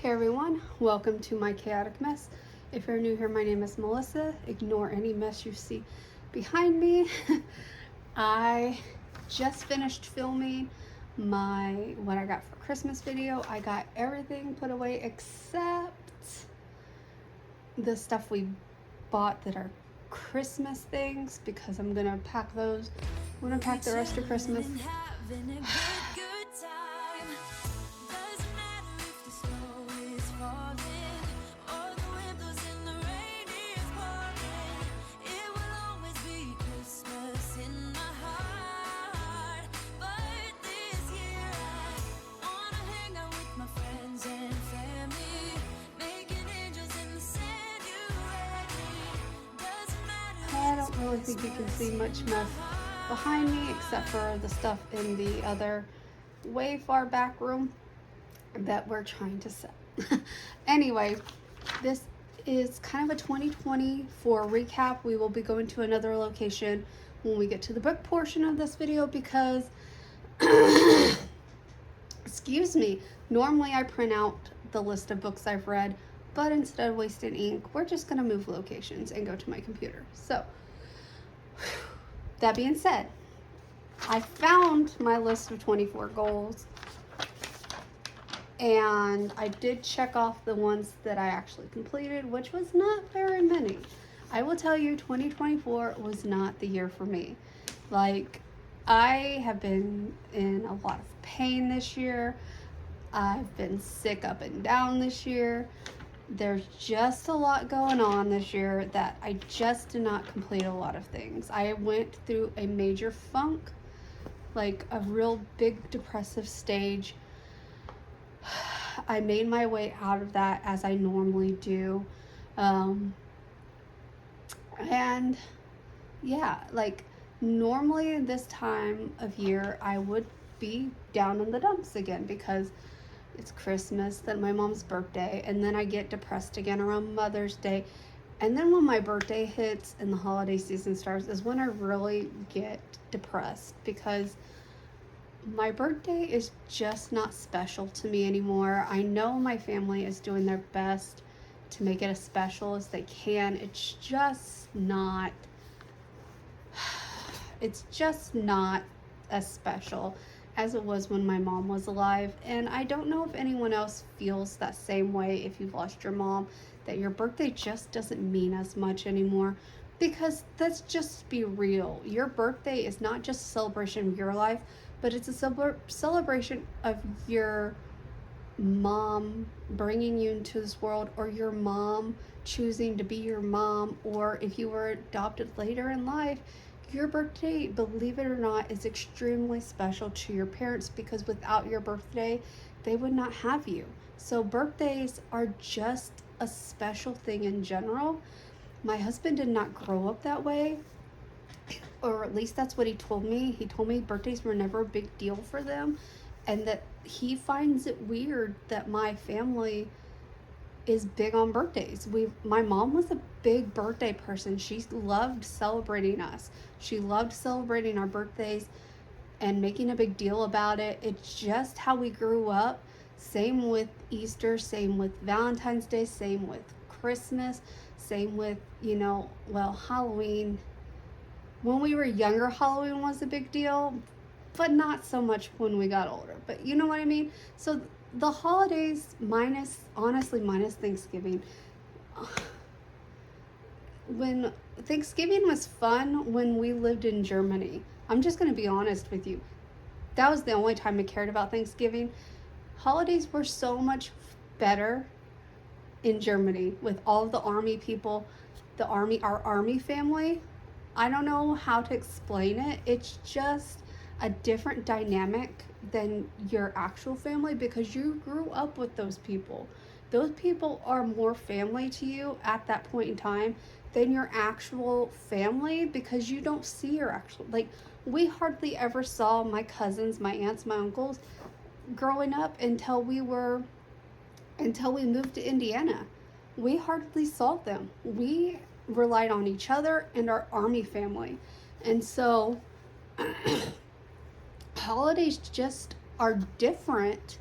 Hey everyone, welcome to my chaotic mess. If you're new here, my name is Melissa. Ignore any mess you see behind me. I just finished filming my what I got for Christmas video. I got everything put away except the stuff we bought that are Christmas things because I'm gonna pack those. I'm gonna pack the rest of Christmas. I don't really think you can see much mess behind me except for the stuff in the other way far back room that we're trying to set. Anyway, this is kind of a 2024 recap. We will be going to another location when we get to the book portion of this video because excuse me, normally I print out the list of books I've read, but instead of wasting ink, we're just going to move locations and go to my computer. So, that being said, I found my list of 24 goals, and I did check off the ones that I actually completed, which was not very many. I will tell you, 2024 was not the year for me. Like, I have been in a lot of pain this year. I've been sick up and down this year. There's just a lot going on this year that I just did not complete a lot of things. I went through a major funk, like a real big depressive stage. I made my way out of that as I normally do. And yeah, like normally this time of year I would be down in the dumps again because it's Christmas, then my mom's birthday, and then I get depressed again around Mother's Day. And then when my birthday hits and the holiday season starts is when I really get depressed because my birthday is just not special to me anymore. I know my family is doing their best to make it as special as they can. It's just not as special as it was when my mom was alive. And I don't know if anyone else feels that same way if you've lost your mom, that your birthday just doesn't mean as much anymore. Because let's just be real. Your birthday is not just a celebration of your life, but it's a celebration of your mom bringing you into this world, or your mom choosing to be your mom, or if you were adopted later in life, your birthday, believe it or not, is extremely special to your parents because without your birthday, they would not have you. So birthdays are just a special thing in general. My husband did not grow up that way, or at least that's what he told me. He told me birthdays were never a big deal for them, and that he finds it weird that my family is big on birthdays. My mom was a big birthday person. She loved celebrating us. She loved celebrating our birthdays and making a big deal about it. It's just how we grew up. Same with Easter, same with Valentine's Day, same with Christmas, same with, Halloween. When we were younger, Halloween was a big deal, but not so much when we got older. But you know what I mean? So the holidays, minus Thanksgiving. When Thanksgiving was fun when we lived in Germany. I'm just going to be honest with you. That was the only time I cared about Thanksgiving. Holidays were so much better in Germany with all of the army people, our army family. I don't know how to explain it. It's just a different dynamic than your actual family because you grew up with those people. Those people are more family to you at that point in time than your actual family because you don't see your actual, like, we hardly ever saw my cousins, my aunts, my uncles growing up until we moved to Indiana. We hardly saw them. We relied on each other and our army family. And so holidays just are different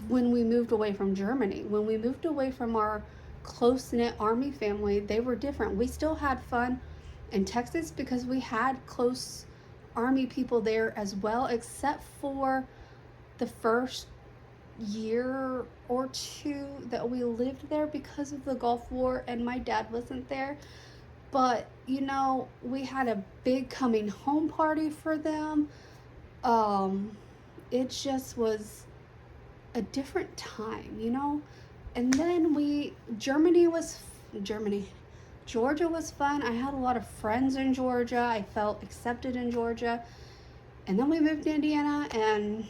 when we moved away from Germany. When we moved away from our close knit army family, they were different. We still had fun in Texas because we had close army people there as well, except for the first year or two that we lived there because of the Gulf War and my dad wasn't there. But we had a big coming home party for them. It just was a different time. And then Germany, Georgia was fun. I had a lot of friends in Georgia. I felt accepted in Georgia. And then we moved to Indiana, and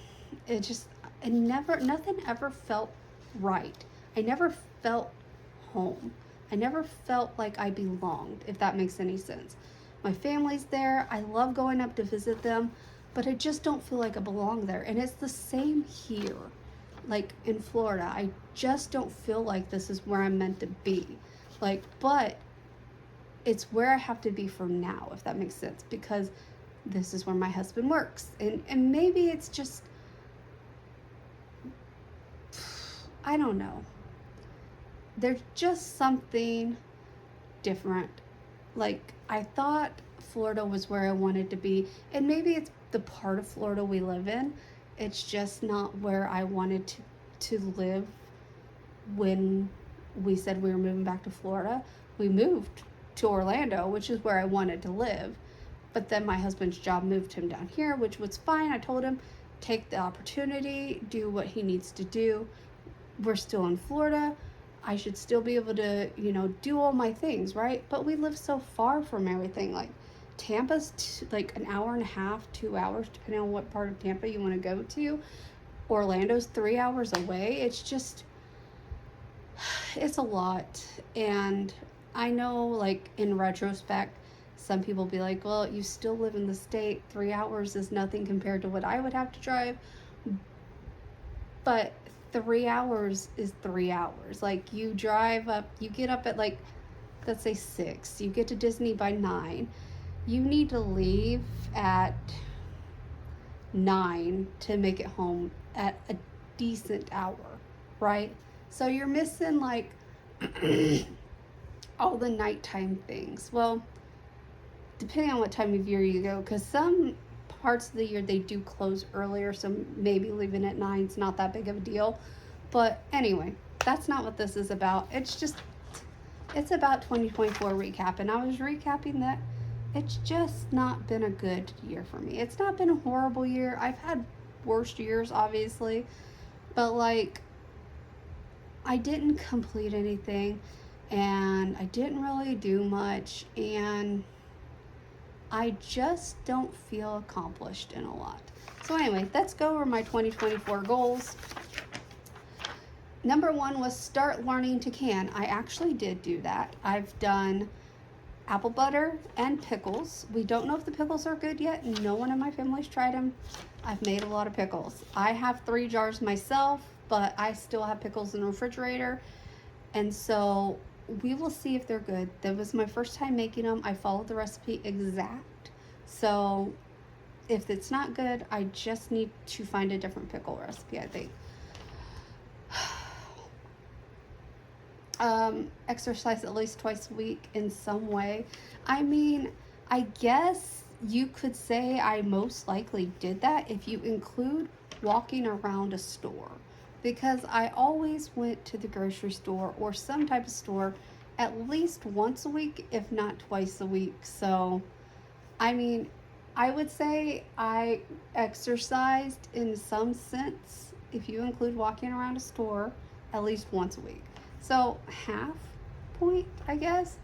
nothing ever felt right. I never felt home. I never felt like I belonged, if that makes any sense. My family's there. I love going up to visit them, but I just don't feel like I belong there. And it's the same here, like in Florida. I just don't feel like this is where I'm meant to be. But it's where I have to be for now, if that makes sense, because this is where my husband works. And maybe it's just, I don't know. There's just something different. I thought Florida was where I wanted to be, and maybe it's the part of Florida we live in. It's just not where I wanted to live when we said we were moving back to Florida. We moved to Orlando, which is where I wanted to live. But then my husband's job moved him down here, which was fine. I told him, take the opportunity, do what he needs to do. We're still in Florida. I should still be able to, do all my things, right? But we live so far from everything. Tampa's an hour and a half, 2 hours, depending on what part of Tampa you want to go to. Orlando's 3 hours away. It's a lot. And I know, in retrospect, some people be like, well, you still live in the state. 3 hours is nothing compared to what I would have to drive. But 3 hours is 3 hours. You drive up, you get up at let's say 6. You get to Disney by 9. You need to leave at 9 to make it home at a decent hour, right? So you're missing all the nighttime things. Well, depending on what time of year you go, because some parts of the year they do close earlier, so maybe leaving at 9 is not that big of a deal. But anyway, that's not what this is about. It's about 2024 recap, and I was recapping that it's just not been a good year for me. It's not been a horrible year. I've had worse years, obviously, but I didn't complete anything, and I didn't really do much, and I just don't feel accomplished in a lot. So anyway, let's go over my 2024 goals. Number 1 was start learning to can. I actually did do that. I've done apple butter and pickles. We don't know if the pickles are good yet. No one in my family's tried them. I've made a lot of pickles. I have 3 jars myself, but I still have pickles in the refrigerator. And so we will see if they're good. That was my first time making them. I followed the recipe exact. So if it's not good, I just need to find a different pickle recipe, I think. Exercise at least twice a week in some way. I guess you could say I most likely did that if you include walking around a store, because I always went to the grocery store or some type of store at least once a week, if not twice a week. So, I would say I exercised in some sense, if you include walking around a store, at least once a week. So half point, I guess.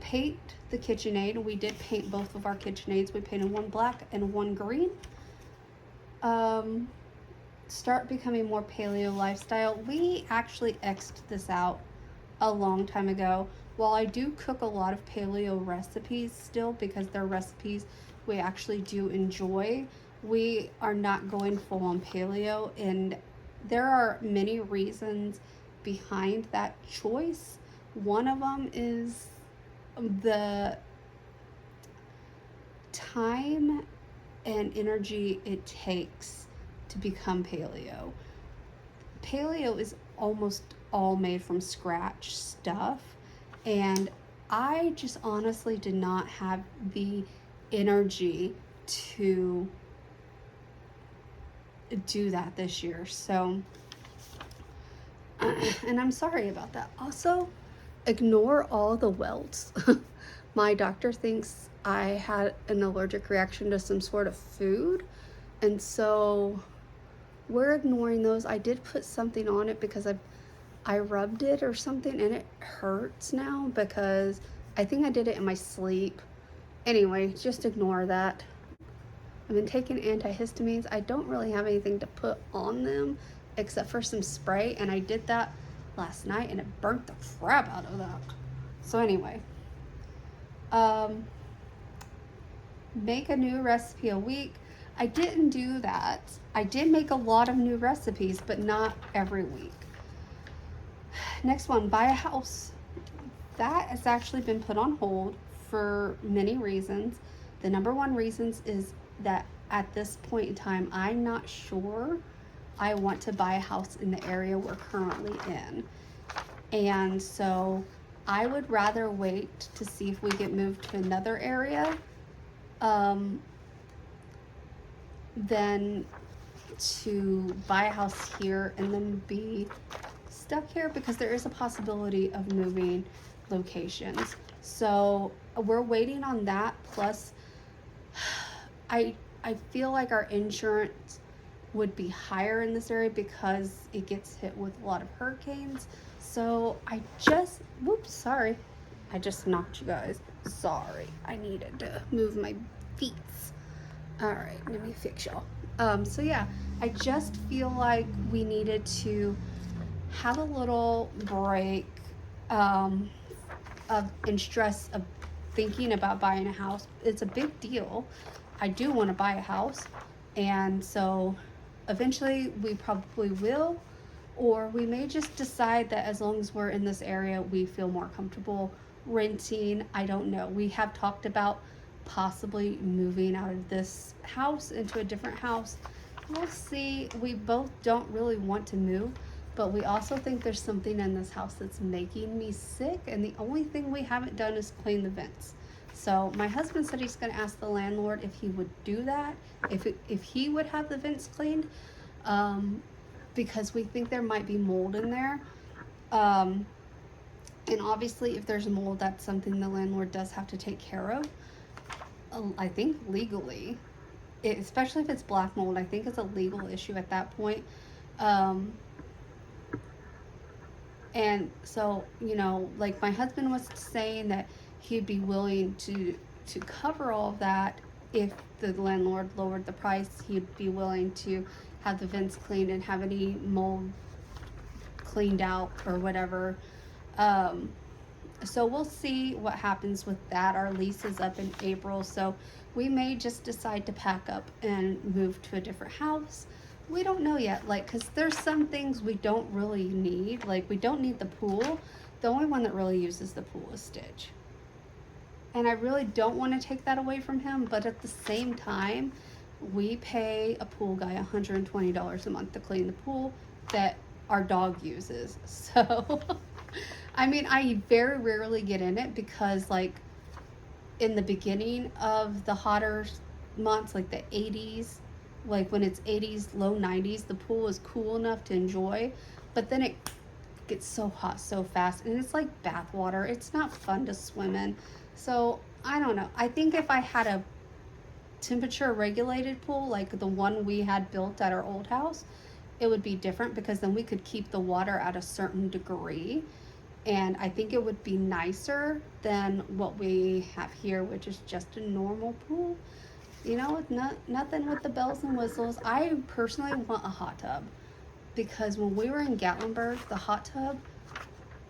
Paint the KitchenAid. We did paint both of our KitchenAids. We painted one black and one green. Start becoming more paleo lifestyle. We actually X'd this out a long time ago. While I do cook a lot of paleo recipes still, because they're recipes we actually do enjoy, we are not going full on paleo, and there are many reasons behind that choice. One of them is the time and energy it takes to become paleo. paleo is almost all made from scratch stuff, and I just honestly did not have the energy to do that this year. So, and I'm sorry about that. Also, ignore all the welts. My doctor thinks I had an allergic reaction to some sort of food, and so we're ignoring those. I did put something on it because I rubbed it or something, and it hurts now because I think I did it in my sleep. Anyway, just ignore that. I've been taking antihistamines. I don't really have anything to put on them except for some spray, and I did that last night and it burnt the crap out of that. So anyway, make a new recipe a week. I didn't do that. I did make a lot of new recipes, but not every week. Next one, buy a house. That has actually been put on hold for many reasons. The number one reasons is that at this point in time, I'm not sure I want to buy a house in the area we're currently in. And so I would rather wait to see if we get moved to another area than to buy a house here and then be stuck here, because there is a possibility of moving locations. So we're waiting on that. Plus, I feel like our insurance would be higher in this area because it gets hit with a lot of hurricanes. So whoops, sorry. I just knocked you guys. Sorry. I needed to move my feet. All right, let me fix y'all. So yeah, I just feel like we needed to have a little break in stress of thinking about buying a house. It's a big deal. I do want to buy a house, and so eventually we probably will, or we may just decide that as long as we're in this area, we feel more comfortable renting. I don't know. We have talked about possibly moving out of this house into a different house. We'll see. We both don't really want to move, but we also think there's something in this house that's making me sick, and the only thing we haven't done is clean the vents. So my husband said he's going to ask the landlord if he would do that, if he would have the vents cleaned, because we think there might be mold in there. And obviously if there's mold, that's something the landlord does have to take care of. I think legally, especially if it's black mold, I think it's a legal issue at that point. And so, like my husband was saying that he'd be willing to cover all of that if the landlord lowered the price. He'd be willing to have the vents cleaned and have any mold cleaned out or whatever. So we'll see what happens with that. Our lease is up in April, so we may just decide to pack up and move to a different house. We don't know yet, because there's some things we don't really need. Like, we don't need the pool. The only one that really uses the pool is Stitch. And I really don't want to take that away from him, but at the same time, we pay a pool guy $120 a month to clean the pool that our dog uses. So, I mean, I very rarely get in it because, in the beginning of the hotter months, like the 80s, when it's 80s, low 90s, the pool is cool enough to enjoy, but then it gets so hot so fast, and it's like bath water. It's not fun to swim in. So I don't know. I think if I had a temperature regulated pool like the one we had built at our old house, it would be different, because then we could keep the water at a certain degree, and I think it would be nicer than what we have here, which is just a normal pool. With nothing with the bells and whistles. I personally want a hot tub, because when we were in Gatlinburg, the hot tub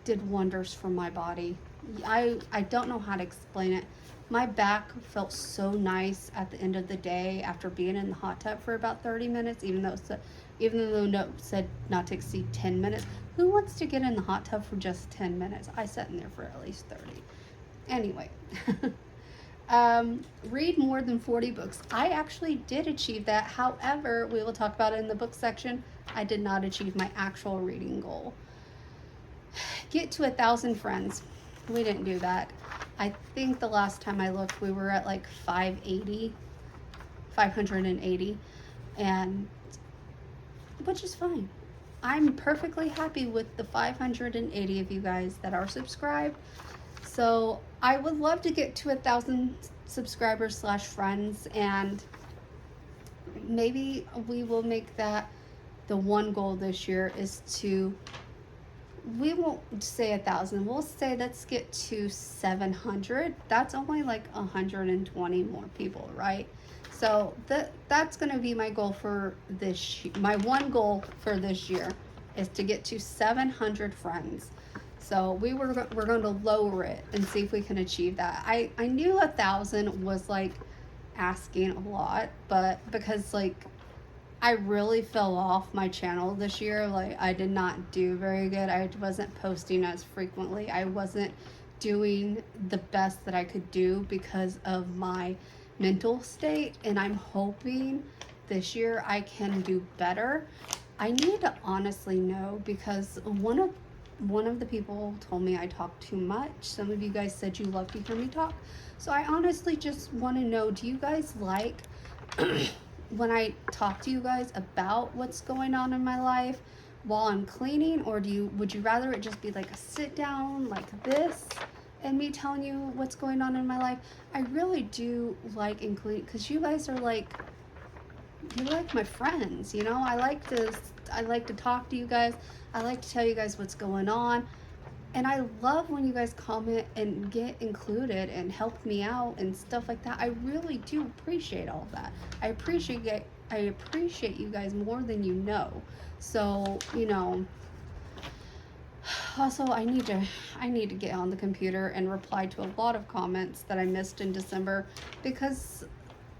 did wonders for my body. I don't know how to explain it. My back felt so nice at the end of the day after being in the hot tub for about 30 minutes, even though the note said not to exceed 10 minutes. Who wants to get in the hot tub for just 10 minutes? I sat in there for at least 30. Anyway, Read more than 40 books. I actually did achieve that. However, we will talk about it in the book section. I did not achieve my actual reading goal. Get to 1,000 friends. We didn't do that. I think the last time I looked, we were at like 580, and which is fine. I'm perfectly happy with the 580 of you guys that are subscribed. So I would love to get to 1,000 subscribers / friends, and maybe we will make that the one goal this year is to, we won't say 1,000, we'll say let's get to 700. That's only like 120 more people, right? So that's going to be my goal for this, my one goal for this year is to get to 700 friends. So we're going to lower it and see if we can achieve that. I knew 1,000 was like asking a lot, but because like I really fell off my channel this year, like I did not do very good. I wasn't posting as frequently. I wasn't doing the best that I could do because of my mental state, and I'm hoping this year I can do better. I need to honestly know, because one of the people told me I talk too much. Some of you guys said you love to hear me talk. So I honestly just want to know, do you guys like when I talk to you guys about what's going on in my life while I'm cleaning, or would you rather it just be like a sit down like this and me telling you what's going on in my life? I really do like including, because you guys are like, you're like my friends, you know. I like to talk to you guys. I like to tell you guys what's going on, and I love when you guys comment and get included and help me out and stuff like that. I really do appreciate all of that. I appreciate you guys more than you know. So, you know, also I need to get on the computer and reply to a lot of comments that I missed in December, because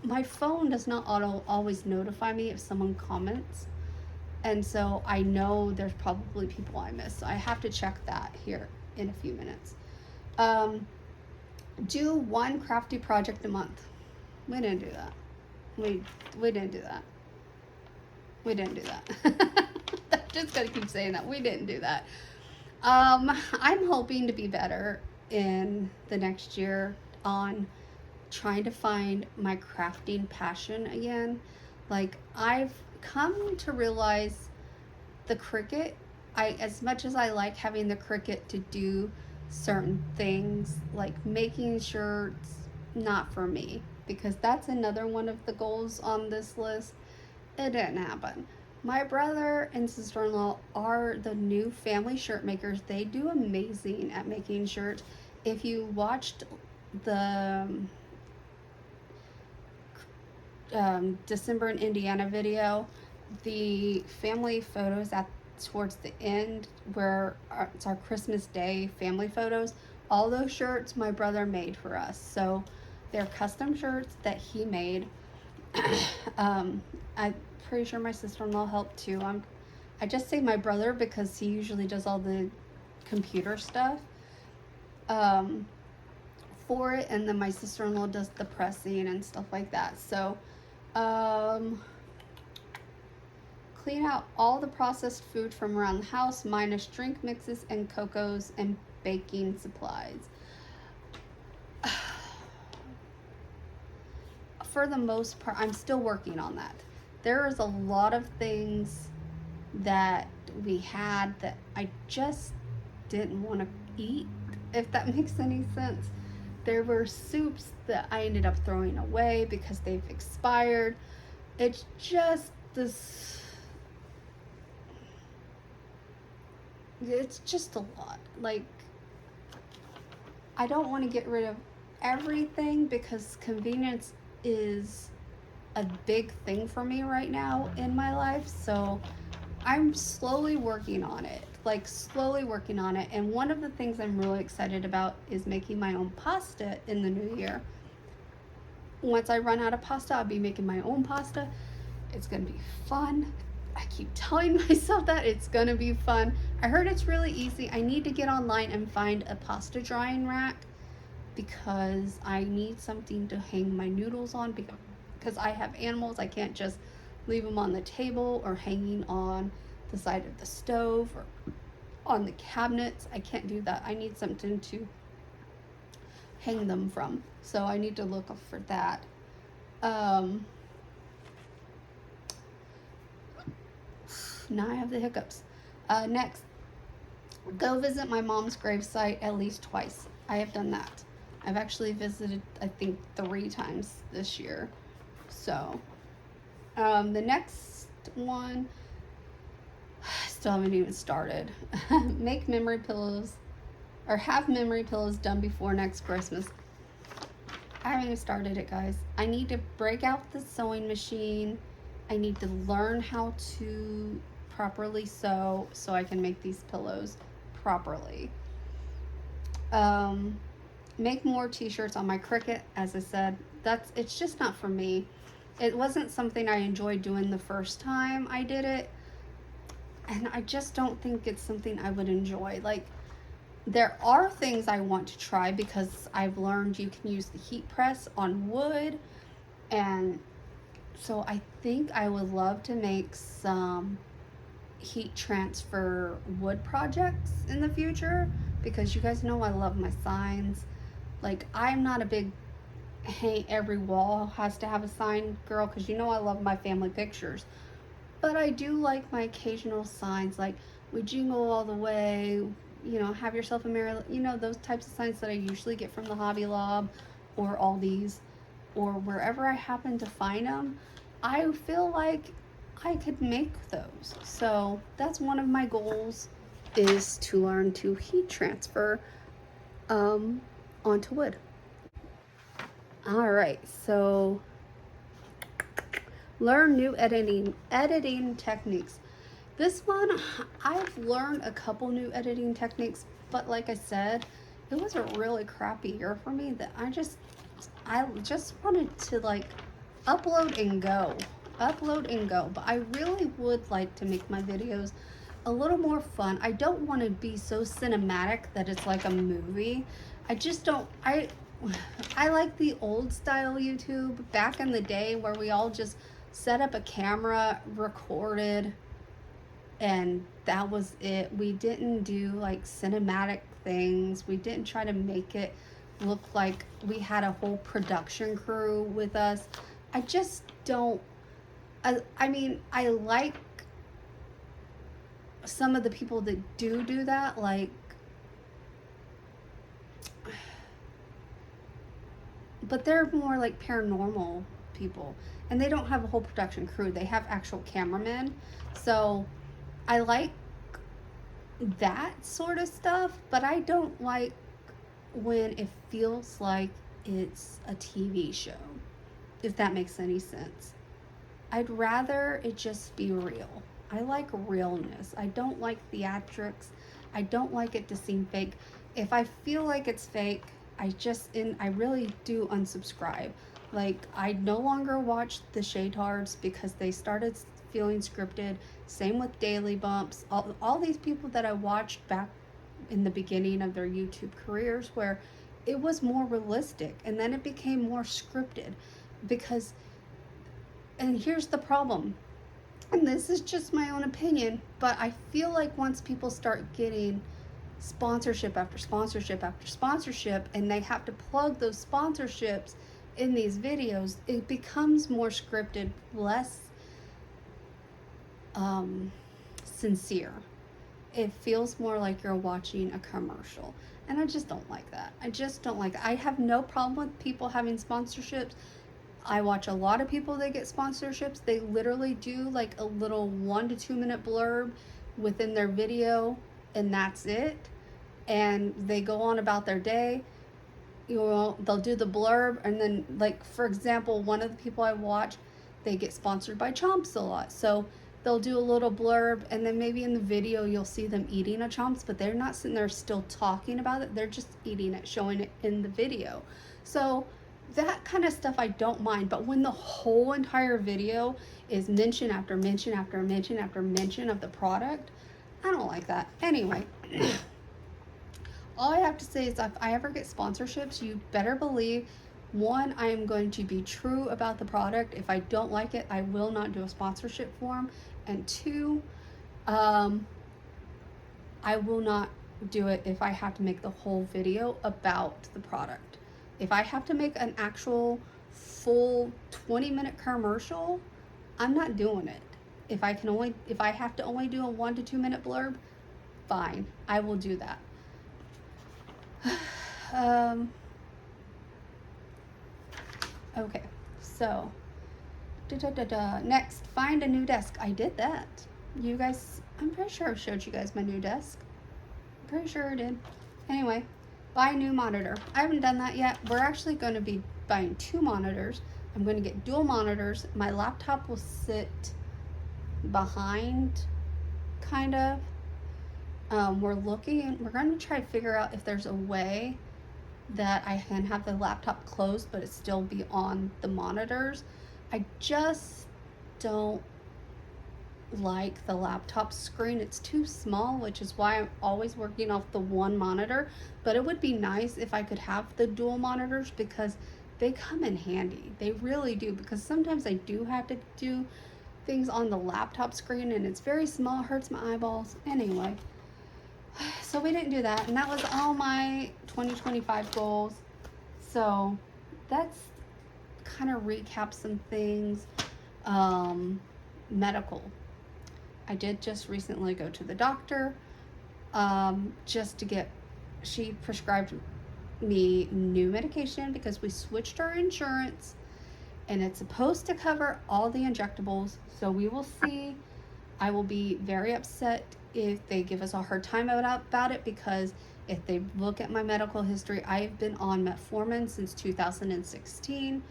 my phone does not always notify me if someone comments, and so I know there's probably people I missed, so I have to check that here in a few minutes. Do one crafty project a month. We didn't do that. We didn't do that. We didn't do that. I'm just gonna keep saying that. We didn't do that. I'm hoping to be better in the next year on trying to find my crafting passion again. Like, I've come to realize the Cricut, as much as I like having the Cricut to do certain things like making shirts, not for me, because that's another one of the goals on this list. It didn't happen. My brother and sister-in-law are the new family shirt makers. They do amazing at making shirts. If you watched the December in Indiana video, the family photos towards the end, where it's our Christmas Day family photos, all those shirts my brother made for us. So they're custom shirts that he made. I'm pretty sure my sister-in-law helped too. I just say my brother because he usually does all the computer stuff for it, and then my sister-in-law does the pressing and stuff like that. So clean out all the processed food from around the house, minus drink mixes and cocos and baking supplies. For the most part, I'm still working on that. There is a lot of things that we had that I just didn't want to eat, if that makes any sense. There were soups that I ended up throwing away because they've expired. It's just this, it's just a lot. Like, I don't want to get rid of everything because convenience is a big thing for me right now in my life. So I'm slowly working on it, and one of the things I'm really excited about is making my own pasta in the new year. Once I run out of pasta, I'll be making my own pasta. It's gonna be fun. I keep telling myself that it's gonna be fun. I heard it's really easy. I need to get online and find a pasta drying rack because I need something to hang my noodles on, because I have animals. I can't just leave them on the table or hanging on the side of the stove or on the cabinets. I can't do that. I need something to hang them from. So I need to look for that. Now I have the hiccups. Next, go visit my mom's gravesite at least twice. I have done that. I've actually visited, I think, 3 times this year. So, the next one, still haven't even started. Make memory pillows, or have memory pillows done before next Christmas. I haven't even started it, guys. I need to break out the sewing machine. I need to learn how to properly sew so I can make these pillows properly. Make more t-shirts on my Cricut. As I said, it's just not for me. It wasn't something I enjoyed doing the first time I did it, and I just don't think it's something I would enjoy. Like, there are things I want to try because I've learned you can use the heat press on wood, and so I think I would love to make some heat transfer wood projects in the future, because you guys know I love my signs. Like, I'm not a big every wall has to have a sign girl, because you know I love my family pictures, but I do like my occasional signs, like we jingle all the way, you know, have yourself a merry, you know, those types of signs that I usually get from the Hobby Lobby or Aldi's or wherever I happen to find them. I feel like I could make those. So that's one of my goals, is to learn to heat transfer onto wood. All right, so learn new editing techniques. This one, I've learned a couple new editing techniques, but like I said, it was a really crappy year for me that I just wanted to like upload and go. But I really would like to make my videos a little more fun. I don't want to be so cinematic that it's like a movie. I just don't, I like the old style YouTube back in the day where we all just set up a camera, recorded, and that was it. We didn't do like cinematic things. We didn't try to make it look like we had a whole production crew with us. I just don't, I mean, I like some of the people that do that, like, but they're more like paranormal people, and they don't have a whole production crew. They have actual cameramen. So I like that sort of stuff, but I don't like when it feels like it's a TV show, if that makes any sense. I'd rather it just be real. I like realness. I don't like theatrics. I don't like it to seem fake. If I feel like it's fake, I really do unsubscribe. Like, I no longer watch the Shadehards because they started feeling scripted. Same with Daily Bumps. All these people that I watched back in the beginning of their YouTube careers, where it was more realistic, and then it became more scripted. Because, and here's the problem, and this is just my own opinion, but I feel like once people start getting sponsorship after sponsorship after sponsorship, and they have to plug those sponsorships in these videos, it becomes more scripted, less sincere. It feels more like you're watching a commercial, and I just don't like that. I have no problem with people having sponsorships. I watch a lot of people that get sponsorships. They literally do like a little 1 to 2 minute blurb within their video, and that's it. And they go on about their day. You know, they'll do the blurb, and then, like, for example, one of the people I watch, they get sponsored by Chomps a lot. So they'll do a little blurb, and then maybe in the video you'll see them eating a Chomps, but they're not sitting there still talking about it. They're just eating it, showing it in the video. So that kind of stuff I don't mind, but when the whole entire video is mention after mention after mention after mention of the product, I don't like that. Anyway, all I have to say is if I ever get sponsorships, you better believe, one, I am going to be true about the product. If I don't like it, I will not do a sponsorship for them. And two, um, I will not do it if I have to make the whole video about the product. If I have to make an actual full 20-minute commercial, I'm not doing it. If I have to only do a 1 to 2 minute blurb, fine, I will do that. Okay, so next, find a new desk. I did that. You guys, I'm pretty sure I showed you guys my new desk. I'm pretty sure I did. Anyway, buy a new monitor. I haven't done that yet. We're actually going to be buying 2 monitors. I'm going to get dual monitors. My laptop will sit behind, kind of. We're going to try to figure out if there's a way that I can have the laptop closed but it still be on the monitors. I just don't like the laptop screen. It's too small, which is why I'm always working off the one monitor. But it would be nice if I could have the dual monitors because they come in handy. They really do, because sometimes I do have to do things on the laptop screen and it's very small, it hurts my eyeballs. Anyway, so we didn't do that, and that was all my 2025 goals. So that's kind of recap some things. Medical. I did just recently go to the doctor, just to get, she prescribed me new medication because we switched our insurance and it's supposed to cover all the injectables. So we will see. I will be very upset if they give us a hard time about it, because if they look at my medical history, I've been on metformin since 2016.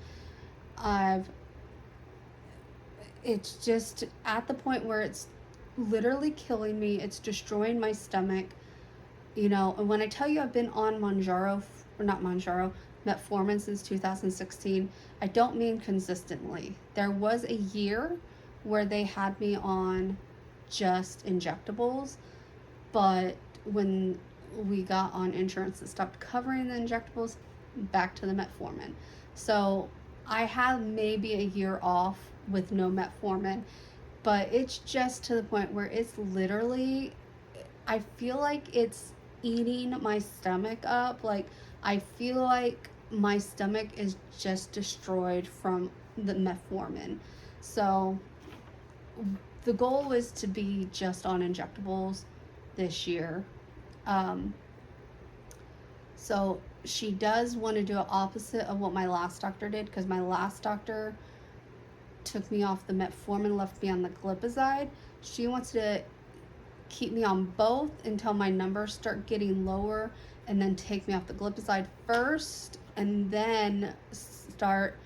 It's just at the point where it's literally killing me. It's destroying my stomach, you know. And when I tell you I've been on metformin since 2016, I don't mean consistently. There was a year where they had me on just injectables, but when we got on insurance that stopped covering the injectables, back to the metformin. So I have maybe a year off with no metformin, but it's just to the point where it's literally, I feel like it's eating my stomach up. Like, I feel like my stomach is just destroyed from the metformin. So the goal is to be just on injectables this year. So she does want to do an opposite of what my last doctor did, because my last doctor took me off the metformin, left me on the glipizide. She wants to keep me on both until my numbers start getting lower, and then take me off the glipizide first, and then start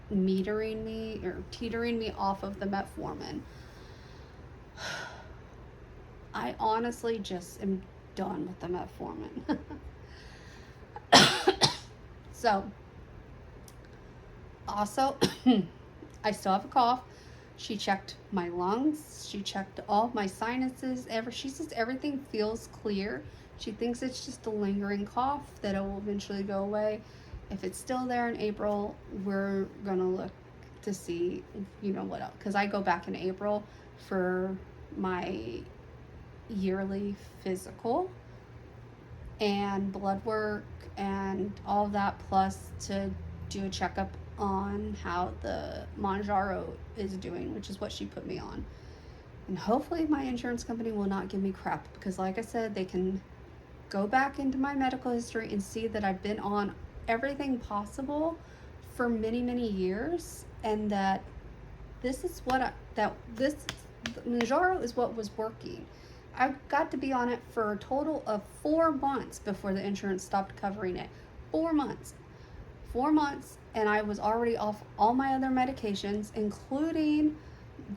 teetering me off of the metformin. I honestly just am done with the metformin. So, also, I still have a cough. She checked my lungs. She checked all my sinuses. She says everything feels clear. She thinks it's just a lingering cough that it will eventually go away. If it's still there in April, we're going to look to see, you know, what else. Because I go back in April for my yearly physical and blood work and all of that, plus to do a checkup on how the Mounjaro is doing, which is what she put me on. And hopefully my insurance company will not give me crap, because like I said, they can go back into my medical history and see that I've been on everything possible for many, many years, and that this is what Mounjaro is what was working. I got to be on it for a total of 4 months before the insurance stopped covering it. 4 months. 4 months, and I was already off all my other medications, including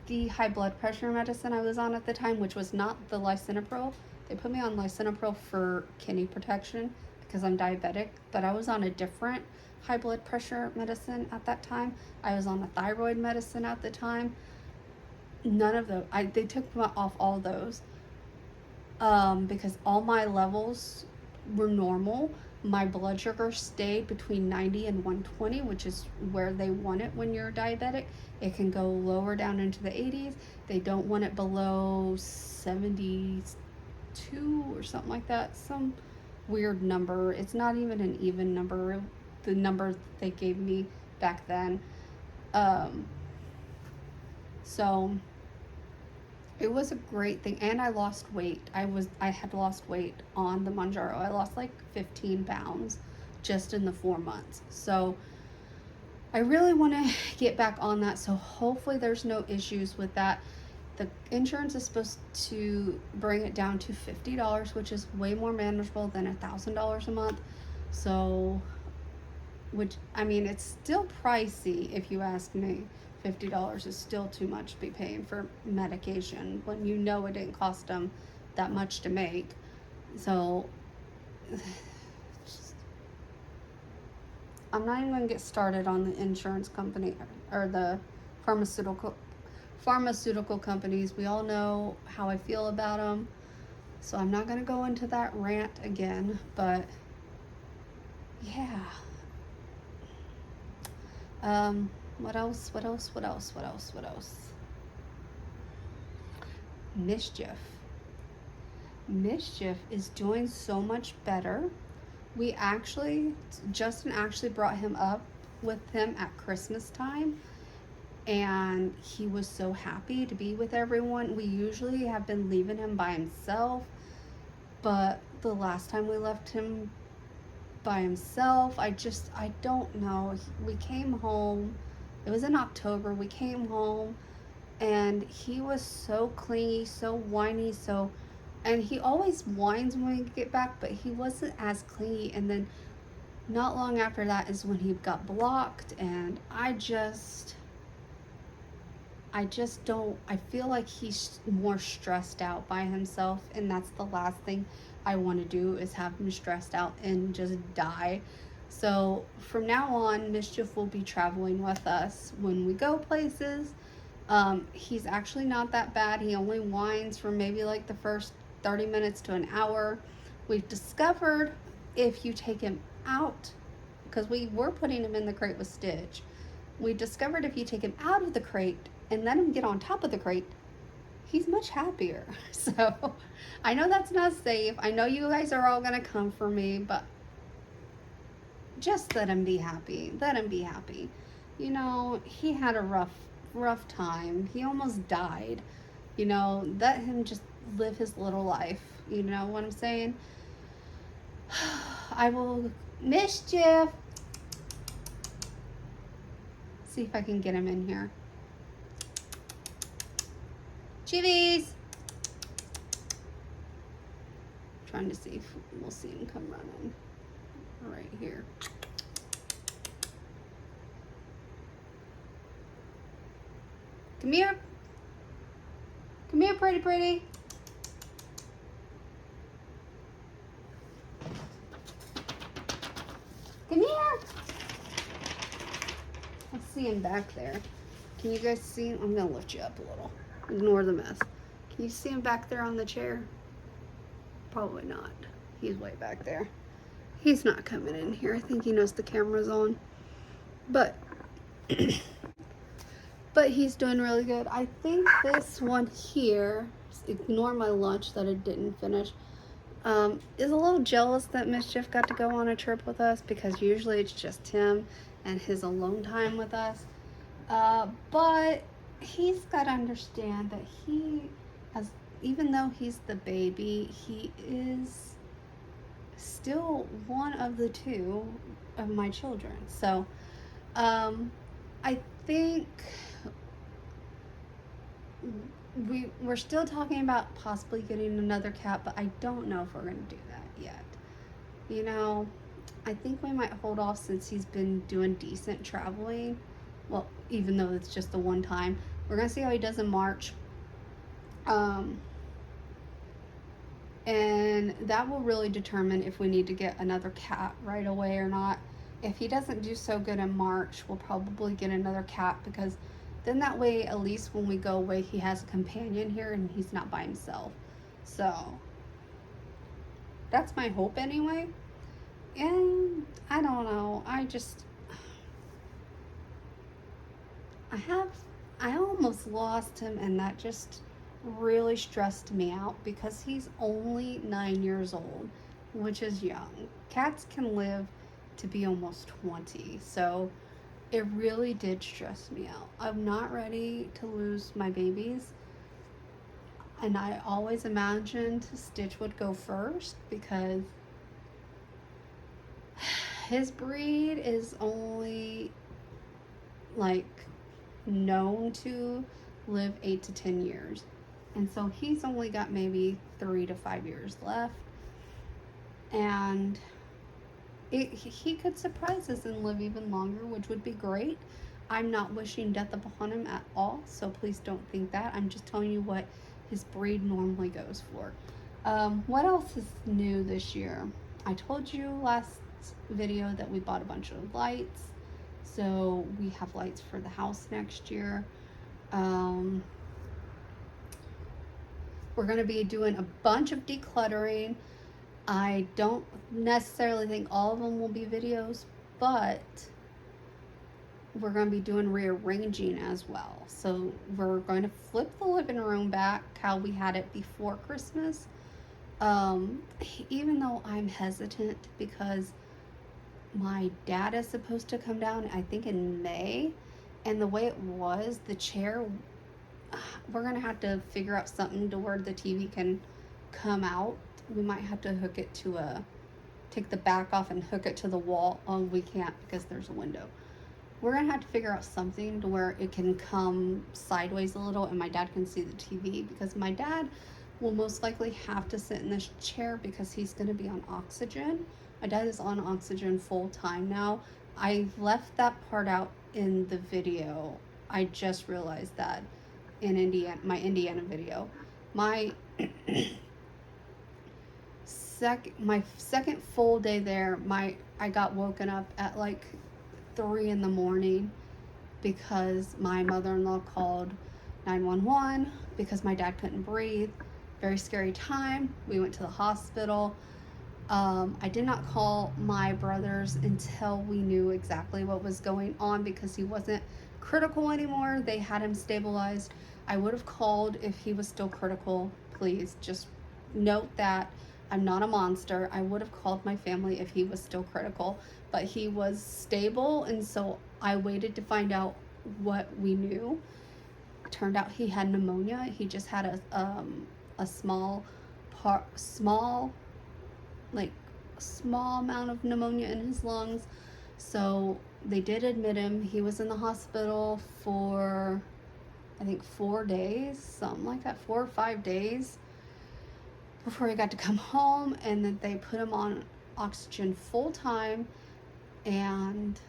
the high blood pressure medicine I was on at the time, which was not the lisinopril. They put me on lisinopril for kidney protection because I'm diabetic, but I was on a different high blood pressure medicine at that time. I was on a thyroid medicine at the time. None of those. They took me off all those. because all my levels were normal. My blood sugar stayed between 90 and 120, which is where they want it when you're diabetic. It can go lower down into the 80s. They don't want it below 72 or something like that. Some weird number. It's not even an even number. The number they gave me back then. So it was a great thing, and I lost weight. I had lost weight on the Mounjaro. I lost like 15 pounds just in the 4 months. So I really want to get back on that. So hopefully there's no issues with that. The insurance is supposed to bring it down to $50, which is way more manageable than $1,000 a month. So, which, I mean, it's still pricey if you ask me. $50 is still too much to be paying for medication when you know it didn't cost them that much to make. So I'm not even going to get started on the insurance company or the pharmaceutical companies. We all know how I feel about them, so I'm not going to go into that rant again. But yeah, what else? Mischief is doing so much better. Justin actually brought him up with him at Christmas time, and he was so happy to be with everyone. We usually have been leaving him by himself, but the last time we left him by himself, I don't know. We came home. It was in October. We came home, and he was so clingy, so whiny, and he always whines when we get back, but he wasn't as clingy. And then not long after that is when he got blocked, and I feel like he's more stressed out by himself, and that's the last thing I want to do, is have him stressed out and just die. So from now on, Mischief will be traveling with us when we go places. He's actually not that bad. He only whines for maybe like the first 30 minutes to an hour. We've discovered if you take him out, because we were putting him in the crate with Stitch, we discovered if you take him out of the crate and let him get on top of the crate, he's much happier. So I know that's not safe. I know you guys are all gonna come for me, but just let him be happy. Let him be happy. You know, he had a rough time. He almost died. You know, let him just live his little life. You know what I'm saying? I will. Mischief. See if I can get him in here. Chivies. Trying to see if we'll see him come running right here. Come here. Come here, pretty. Come here. Let's see him back there. Can you guys see him? I'm gonna lift you up a little. Ignore the mess. Can you see him back there on the chair? Probably not. He's way back there. He's not coming in here. I think he knows the camera's on. But but he's doing really good. I think this one here, ignore my lunch that I didn't finish, is a little jealous that Mischief got to go on a trip with us, because usually it's just him and his alone time with us. But he's got to understand that even though he's the baby, he is still one of the two of my children. So I think we're still talking about possibly getting another cat, but I don't know if we're going to do that yet. You know, I think we might hold off since he's been doing decent traveling. Well, even though it's just the one time. We're going to see how he does in March. And that will really determine if we need to get another cat right away or not. If he doesn't do so good in March, we'll probably get another cat, because then that way, at least when we go away, he has a companion here and he's not by himself. So That's my hope anyway. And I don't know. I have, I almost lost him, and that just really stressed me out because he's only 9 years old, which is young. Cats can live to be almost 20. So it really did stress me out. I'm not ready to lose my babies. And I always imagined Stitch would go first because his breed is only like known to live 8 to 10 years. And so he's only got maybe 3 to 5 years left. And he could surprise us and live even longer, which would be great. I'm not wishing death upon him at all, so please don't think that. I'm just telling you what his breed normally goes for. What else is new this year? I told you last video that we bought a bunch of lights. So we have lights for the house next year. We're going to be doing a bunch of decluttering. I don't necessarily think all of them will be videos, but we're going to be doing rearranging as well. So we're going to flip the living room back how we had it before Christmas. Even though I'm hesitant because my dad is supposed to come down, I think in May, and the way it was, the chair, we're going to have to figure out something to where the TV can come out. We might have to hook it to take the back off and hook it to the wall. Oh, we can't because there's a window. We're going to have to figure out something to where it can come sideways a little and my dad can see the TV, because my dad will most likely have to sit in this chair because he's going to be on oxygen. My dad is on oxygen full time now. I left that part out in the video. I just realized that in my Indiana video. My second full day there, I got woken up at like 3 in the morning because my mother-in-law called 911 because my dad couldn't breathe. Very scary time. We went to the hospital. I did not call my brothers until we knew exactly what was going on because he wasn't critical anymore. They had him stabilized. I would have called if he was still critical. Please just note that I'm not a monster. I would have called my family if he was still critical, but he was stable, and so I waited to find out what we knew. It turned out he had pneumonia. He just had a small amount of pneumonia in his lungs. So they did admit him. He was in the hospital for I think 4 days, something like that, 4 or 5 days before he got to come home, and then they put him on oxygen full time. And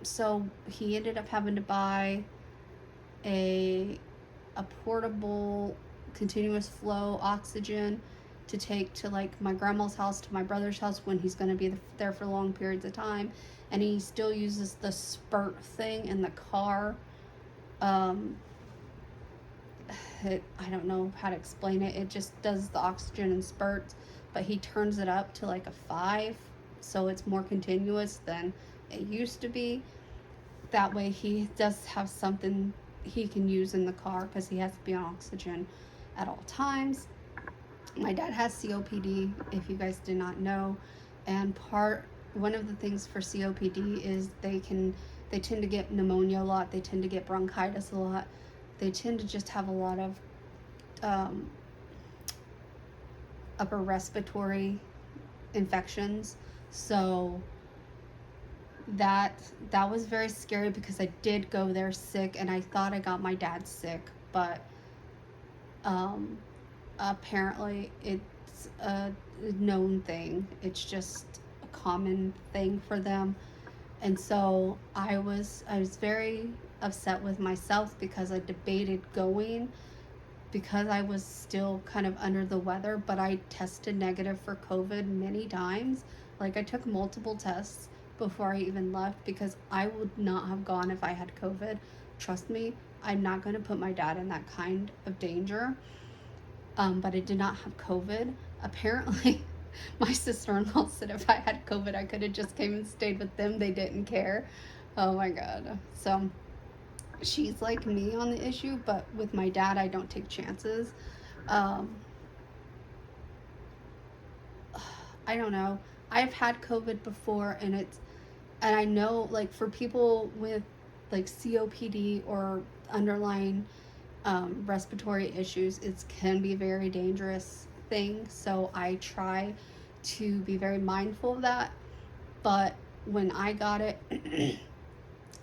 so he ended up having to buy a portable continuous flow oxygen to take to like my grandma's house, to my brother's house when he's going to be there for long periods of time. And he still uses the spurt thing in the car. I don't know how to explain it. It just does the oxygen in spurts, but he turns it up to like a 5, so it's more continuous than it used to be. That way he does have something he can use in the car because he has to be on oxygen at all times. My dad has COPD, if you guys did not know, and one of the things for COPD is they tend to get pneumonia a lot, they tend to get bronchitis a lot, they tend to just have a lot of upper respiratory infections. So that was very scary because I did go there sick and I thought I got my dad sick, but apparently it's a known thing. It's just a common thing for them. And so I was very upset with myself because I debated going because I was still kind of under the weather, but I tested negative for COVID many times. Like I took multiple tests before I even left because I would not have gone if I had COVID. Trust me, I'm not going to put my dad in that kind of danger. but I did not have COVID. Apparently, my sister-in-law said if I had COVID, I could have just came and stayed with them. They didn't care. Oh my God. So she's like me on the issue, but with my dad, I don't take chances. Um, I don't know. I've had COVID before, and I know, like, for people with like COPD or underlying respiratory issues, it can be a very dangerous thing. So I try to be very mindful of that. But when I got it,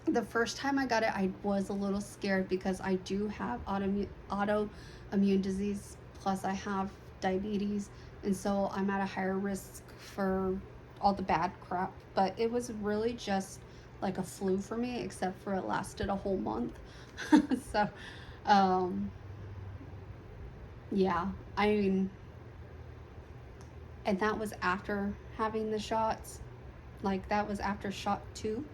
the first time I got it, I was a little scared because I do have autoimmune disease, plus I have diabetes, and so I'm at a higher risk for all the bad crap. But it was really just like a flu for me, except for it lasted a whole month. So, um, yeah, I mean, and that was after having the shots. Like, that was after shot 2.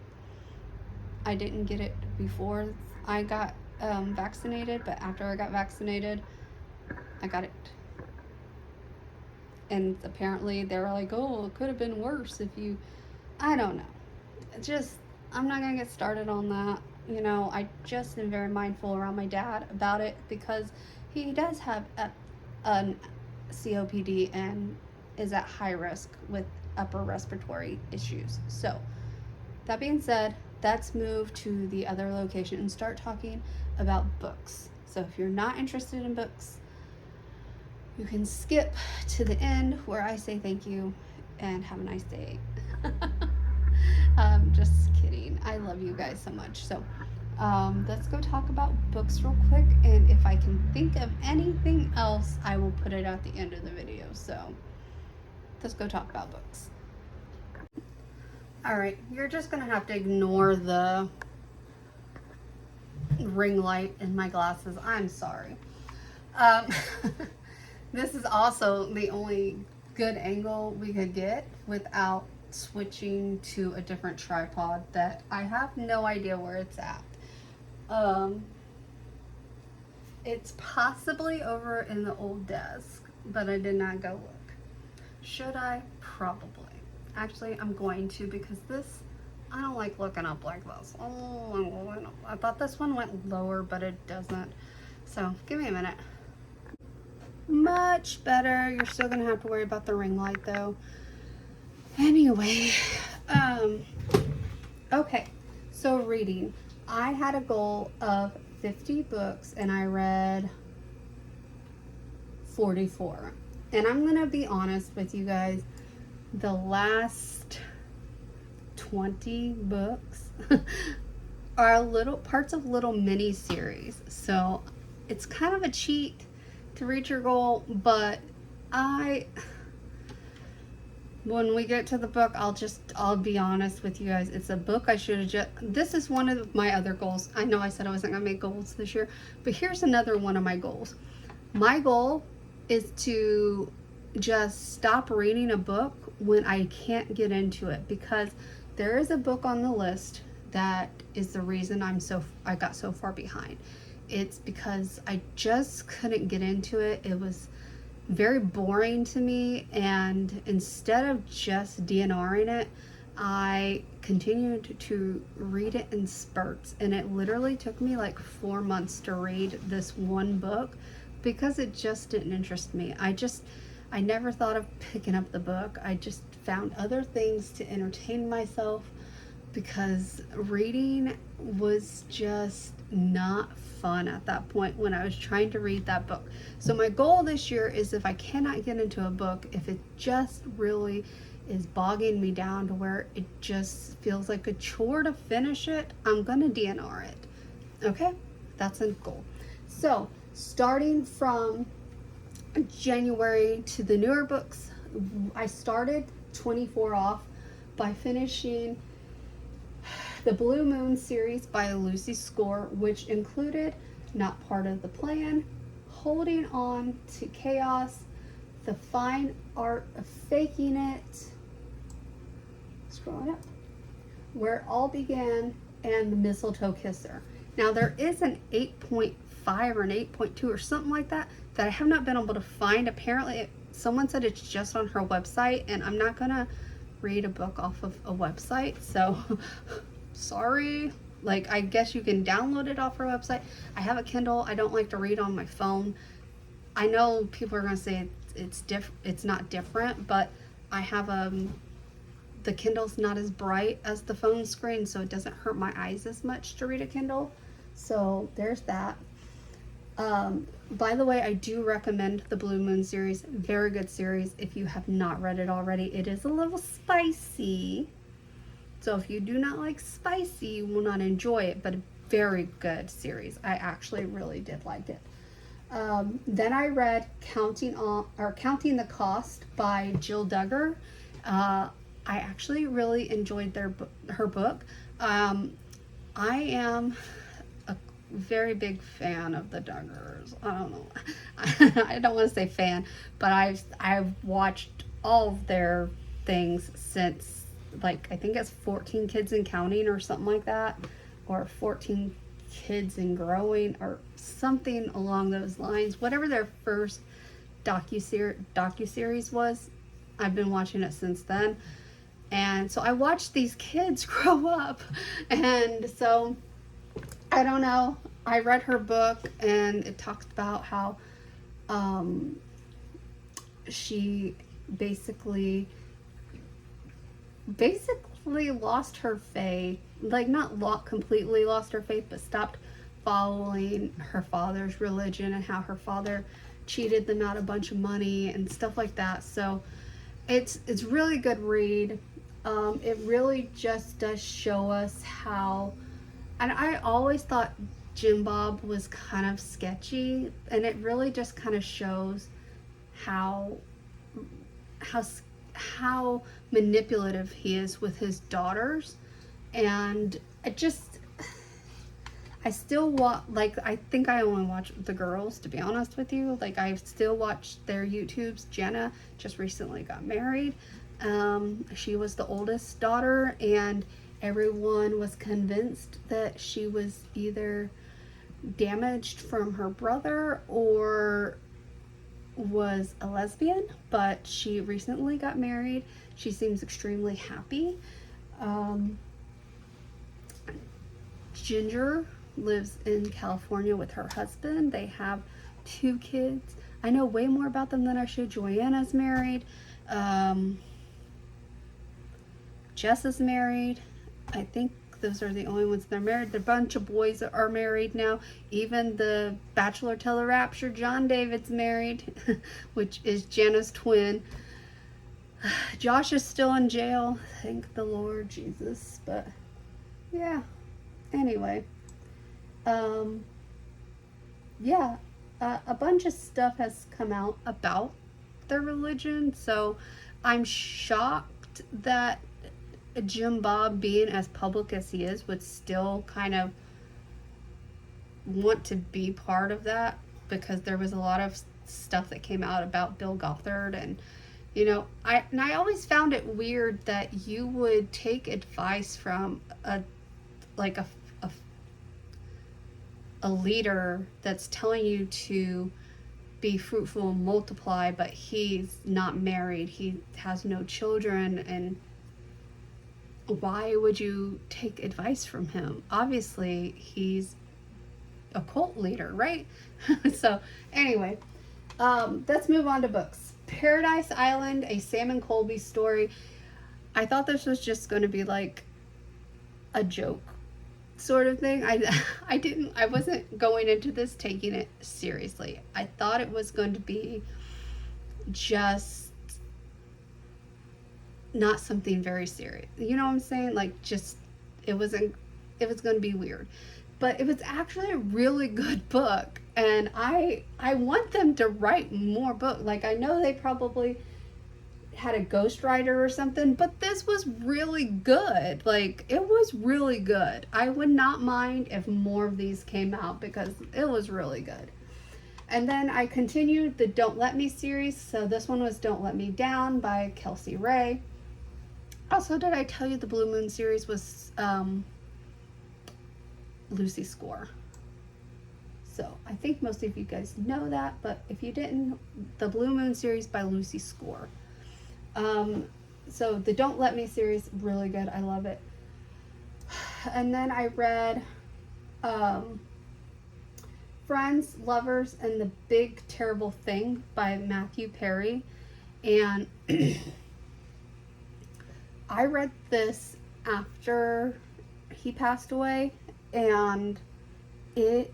I didn't get it before I got vaccinated, but after I got vaccinated, I got it. And apparently they were like, oh, it could have been worse if you, I don't know. Just, I'm not going to get started on that. You know, I just am very mindful around my dad about it because he does have a COPD and is at high risk with upper respiratory issues. So, that being said, let's move to the other location and start talking about books. So if you're not interested in books, you can skip to the end where I say thank you and have a nice day. Just kidding. I love you guys so much. So let's go talk about books real quick. And if I can think of anything else, I will put it at the end of the video. So let's go talk about books. Alright, you're just going to have to ignore the ring light in my glasses. I'm sorry. This is also the only good angle we could get without switching to a different tripod that I have no idea where it's at. It's possibly over in the old desk, but I did not go look. Should I? Probably. Actually, I'm going to, because this, I don't like looking up like this. Oh, I thought this one went lower, but it doesn't. So give me a minute. Much better. You're still gonna have to worry about the ring light though. Anyway, okay, so reading. I had a goal of 50 books and I read 44. And I'm gonna be honest with you guys, the last 20 books are little parts of little mini series. So it's kind of a cheat to reach your goal, but when we get to the book, I'll be honest with you guys. It's a book I should have this is one of my other goals. I know I said I wasn't gonna make goals this year, but here's another one of my goals. My goal is to just stop reading a book when I can't get into it, because there is a book on the list that is the reason I got so far behind. It's because I just couldn't get into it. It was very boring to me, and instead of just DNRing it, I continued to read it in spurts, and it literally took me like 4 months to read this one book because it just didn't interest me. I never thought of picking up the book. I just found other things to entertain myself because reading was just not fun at that point when I was trying to read that book. So my goal this year is, if I cannot get into a book, if it just really is bogging me down to where it just feels like a chore to finish it, I'm gonna DNR it. Okay, that's a goal. So starting from January to the newer books, I started 24 off by finishing the Blue Moon series by Lucy Score, which included Not Part of the Plan, Holding On to Chaos, The Fine Art of Faking It, scrolling up, Where It All Began, and The Mistletoe Kisser. Now there is an 8.5 8.5 or an 8.2 or something like that that I have not been able to find. Apparently, someone said it's just on her website, and I'm not gonna read a book off of a website, so sorry. Like, I guess you can download it off her website. I have a Kindle. I don't like to read on my phone. I know people are gonna say it's not different, but I have the Kindle's not as bright as the phone screen, so it doesn't hurt my eyes as much to read a Kindle. So there's that. By the way, I do recommend the Blue Moon series. Very good series if you have not read it already. It is a little spicy. So if you do not like spicy, you will not enjoy it, but a very good series. I actually really did like it. Then I read Counting the Cost by Jill Duggar. I actually really enjoyed her book. I am a very big fan of the Duggars. I don't know. I don't want to say fan, but I've watched all of their things since, like, I think it's 14 Kids and Counting or something like that, or 14 Kids and Growing or something along those lines. Whatever their first docuseries was, I've been watching it since then. And so I watched these kids grow up. And so, I don't know. I read her book, and it talks about how she basically lost her faith. Like, not completely lost her faith, but stopped following her father's religion, and how her father cheated them out a bunch of money and stuff like that. So it's really good read. It really just does show us how, and I always thought Jim Bob was kind of sketchy, and it really just kind of shows how manipulative he is with his daughters. And I still watch, like, I think I only watch the girls, to be honest with you. Like, I still watch their YouTubes. Jenna just recently got married. She was the oldest daughter, and everyone was convinced that she was either damaged from her brother or was a lesbian, but she recently got married. She seems extremely happy. Ginger lives in California with her husband. They have 2 kids. I know way more about them than I should. Joanna's married. Jess is married. I think those are the only ones that are married. The bunch of boys are married now. Even the Bachelor Telerapture, John David's married, which is Jenna's twin. Josh is still in jail. Thank the Lord Jesus. But yeah. Anyway. Yeah. A bunch of stuff has come out about their religion. So I'm shocked that Jim Bob, being as public as he is, would still kind of want to be part of that, because there was a lot of stuff that came out about Bill Gothard. And I always found it weird that you would take advice from a leader that's telling you to be fruitful and multiply, but he's not married, he has no children, and why would you take advice from him? Obviously, he's a cult leader, right? So, anyway, let's move on to books. Paradise Island, a Sam and Colby story. I thought this was just going to be like a joke sort of thing. I wasn't going into this taking it seriously. I thought it was going to be just not something very serious. You know what I'm saying? Like, just, it was going to be weird. But it was actually a really good book, and I want them to write more books. Like, I know they probably had a ghostwriter or something, but this was really good. Like, it was really good. I would not mind if more of these came out, because it was really good. And then I continued the Don't Let Me series. So this one was Don't Let Me Down by Kelsey Ray. Also, did I tell you the Blue Moon series was Lucy Score? So I think most of you guys know that, but if you didn't, the Blue Moon series by Lucy Score. So the Don't Let Me series, really good. I love it. And then I read Friends, Lovers, and the Big Terrible Thing by Matthew Perry. And I read this after he passed away, and here's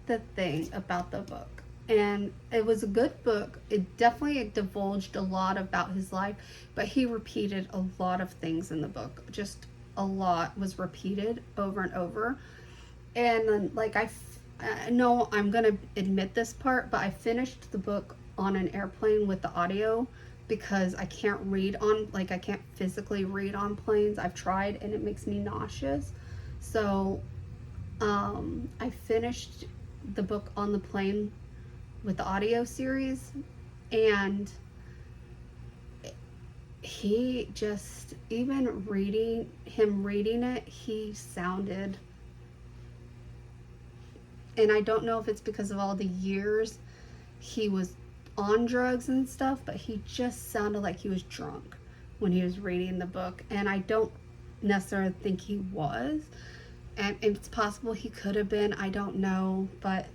the thing about the book, and it was a good book. It definitely divulged a lot about his life, but he repeated a lot of things in the book. Just a lot was repeated over and over. And then, like, I know I'm gonna admit this part, but I finished the book on an airplane with the audio because I can't read on, like, I can't physically read on planes. I've tried and it makes me nauseous. So I finished the book on the plane with the audio series, and he just, even reading it, he sounded, and I don't know if it's because of all the years he was on drugs and stuff, but he just sounded like he was drunk when he was reading the book, and I don't necessarily think he was. And it's possible he could have been, I don't know, but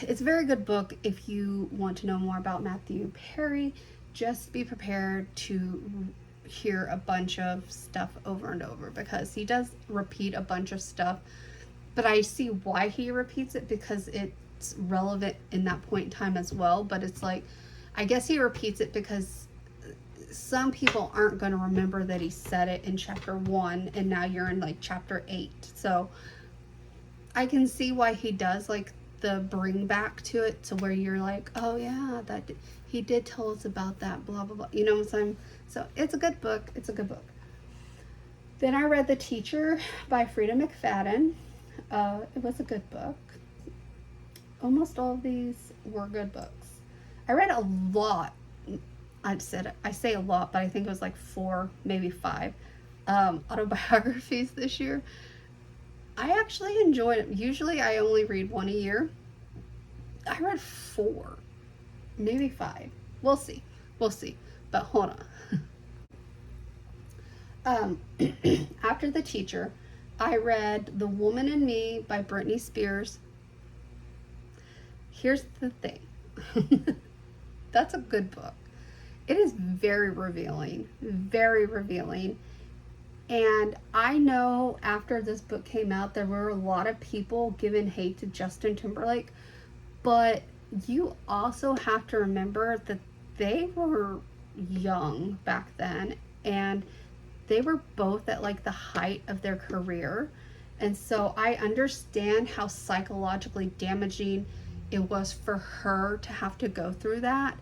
it's a very good book if you want to know more about Matthew Perry. Just be prepared to hear a bunch of stuff over and over, because he does repeat a bunch of stuff, but I see why he repeats it, because it's relevant in that point in time as well. But it's like, I guess he repeats it because some people aren't going to remember that he said it in chapter 1 and now you're in like chapter 8. So I can see why he does like the bring back to it, to where you're like, oh yeah, that he did tell us about that, blah blah blah, you know what I'm saying? So it's a good book. It's a good book. Then I read The Teacher by Frida McFadden. It was a good book. Almost all of these were good books. I read a lot. I say a lot, but I think it was like 4, maybe 5 autobiographies this year. I actually enjoyed it. Usually I only read 1 a year. I read 4, maybe 5. We'll see. But hold on. After The Teacher, I read The Woman in Me by Britney Spears. Here's the thing. That's a good book. It is very revealing, and I know after this book came out, there were a lot of people giving hate to Justin Timberlake, but you also have to remember that they were young back then, and they were both at like the height of their career, and so I understand how psychologically damaging it was for her to have to go through that,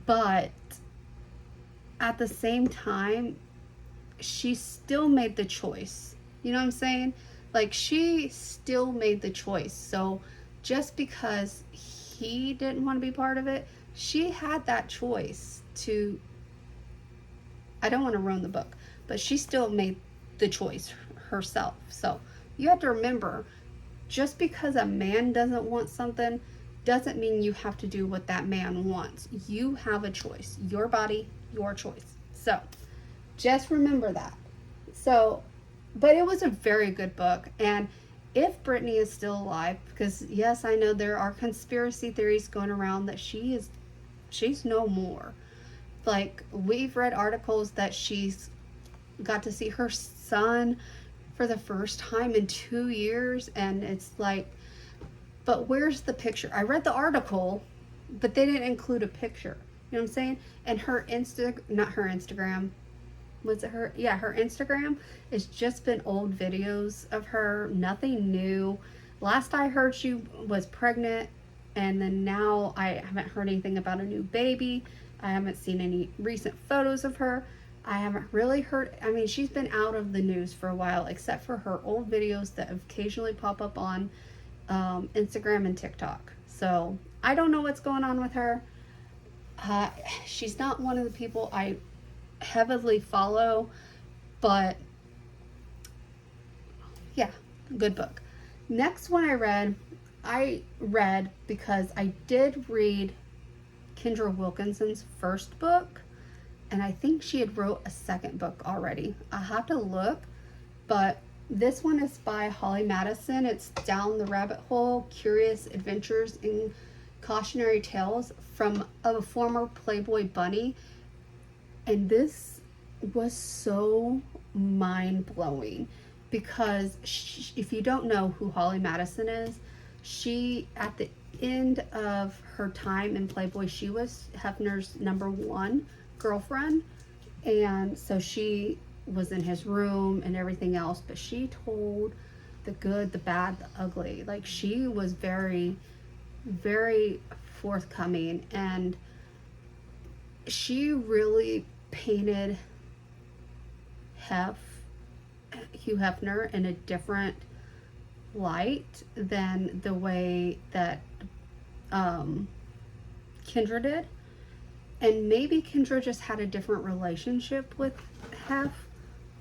but at the same time, she still made the choice. You know what I'm saying? Like, she still made the choice. So just because he didn't want to be part of it, she had that choice to, I don't want to ruin the book, but she still made the choice herself. So you have to remember, just because a man doesn't want something doesn't mean you have to do what that man wants. You have a choice. Your body, your choice. So just remember that. So, but it was a very good book. And if Britney is still alive, because yes, I know there are conspiracy theories going around that she's no more. Like, we've read articles that she's got to see her son for the first time in 2 years, and it's like, but where's the picture? I read the article, but they didn't include a picture. You know what I'm saying? And her not her Instagram. Was it her? Yeah, her Instagram has just been old videos of her. Nothing new. Last I heard, she was pregnant, and then now I haven't heard anything about a new baby. I haven't seen any recent photos of her. I haven't really heard, I mean, she's been out of the news for a while, except for her old videos that occasionally pop up on Instagram and TikTok. So I don't know what's going on with her. She's not one of the people I heavily follow, but Yeah, good book. Next one I read because I did read Kendra Wilkinson's first book, and I think she had wrote a second book already. I'll have to look, but this one is by Holly Madison. It's Down the Rabbit Hole, Curious Adventures in Cautionary Tales from a former Playboy bunny. And this was so mind-blowing because if you don't know who Holly Madison is, she, at the end of her time in Playboy, she was Hefner's #1 girlfriend. And so she was in his room and everything else, but she told the good, the bad, the ugly. Like, she was very, very forthcoming, and she really painted Hugh Hefner in a different light than the way that Kendra did. And maybe Kendra just had a different relationship with Hef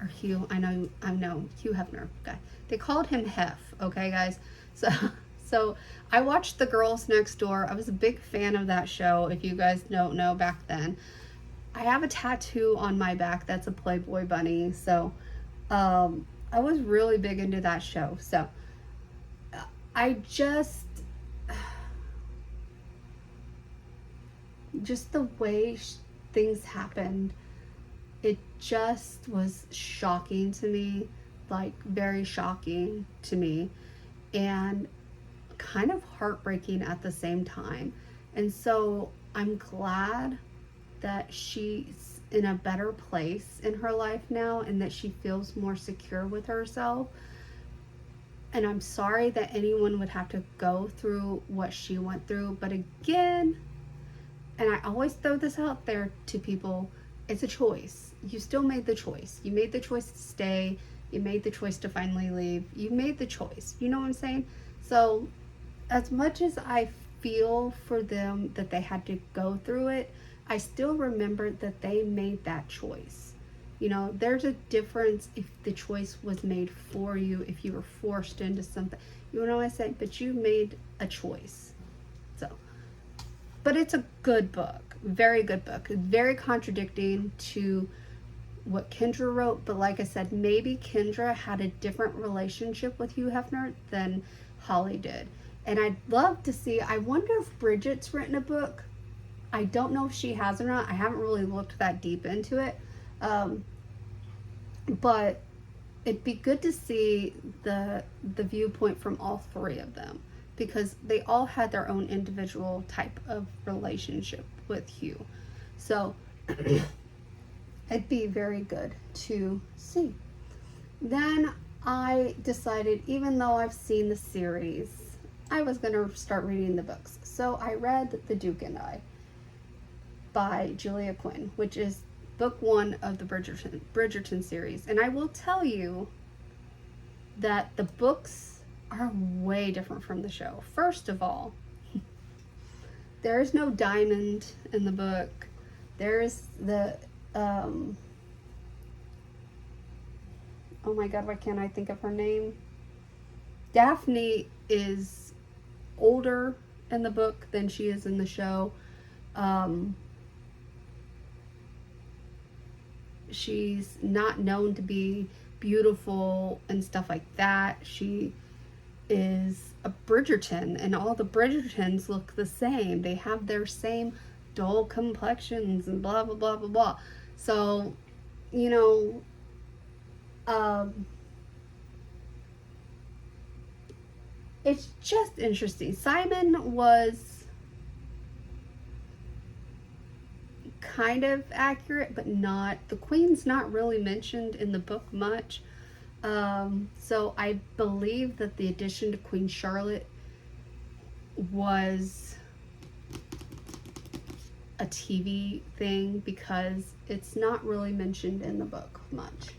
or Hugh. I know Hugh Hefner. Okay, they called him Hef. Okay, guys. So I watched The Girls Next Door. I was a big fan of that show. If you guys don't know, back then, I have a tattoo on my back that's a Playboy bunny. So I was really big into that show. So I just the way things happened, it just was shocking to me, like very shocking to me, and kind of heartbreaking at the same time. And so I'm glad that she's in a better place in her life now and that she feels more secure with herself. And I'm sorry that anyone would have to go through what she went through. But again, and I always throw this out there to people, it's a choice. You still made the choice. You made the choice to stay. You made the choice to finally leave. You made the choice. You know what I'm saying? So as much as I feel for them that they had to go through it, I still remember that they made that choice. You know, there's a difference if the choice was made for you, if you were forced into something. You know what I'm saying? But you made a choice. So, but it's a good book. Very good book. Very contradicting to what Kendra wrote. But like I said, maybe Kendra had a different relationship with Hugh Hefner than Holly did. And I'd love to see, I wonder if Bridget's written a book. I don't know if she has or not. I haven't really looked that deep into it. But it'd be good to see the viewpoint from all three of them, because they all had their own individual type of relationship with Hugh. So it'd be very good to see. Then I decided, even though I've seen the series, I was going to start reading the books. So I read The Duke and I by Julia Quinn, which is book 1 of the Bridgerton series. And I will tell you that the books are way different from the show. First of all, there is no diamond in the book. There's the oh my god, why can't I think of her name? Daphne is older in the book than she is in the show. She's not known to be beautiful and stuff like that. She is a Bridgerton, and all the Bridgertons look the same. They have their same dull complexions and blah blah blah blah blah. So, you know, it's just interesting. Simon was kind of accurate, but not. The Queen's not really mentioned in the book much. So I believe that the addition to Queen Charlotte was a TV thing, because it's not really mentioned in the book much.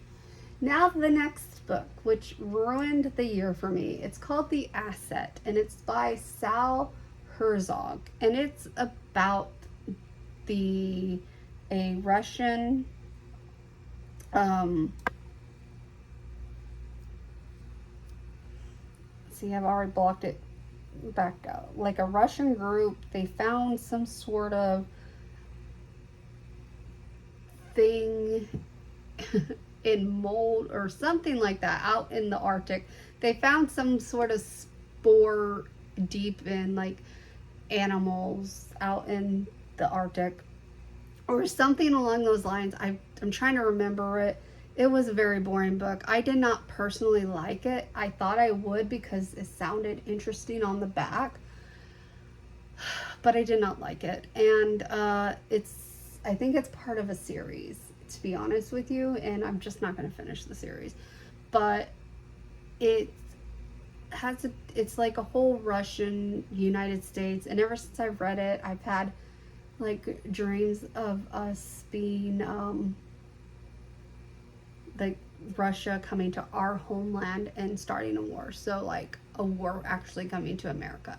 Now the next book, which ruined the year for me, it's called The Asset, and it's by Sal Herzog, and it's about a Russian see, I've already blocked it back out. Like a Russian group, they found some sort of thing in mold or something like that out in the Arctic. They found some sort of spore deep in like animals out in the Arctic or something along those lines. I'm trying to remember it. It was a very boring book. I did not personally like it. I thought I would because it sounded interesting on the back, but I did not like it. And I think it's part of a series, to be honest with you, and I'm just not going to finish the series. But it's like a whole Russian United States, and ever since I've read it, I've had like dreams of us being like Russia coming to our homeland and starting a war. So like a war actually coming to America.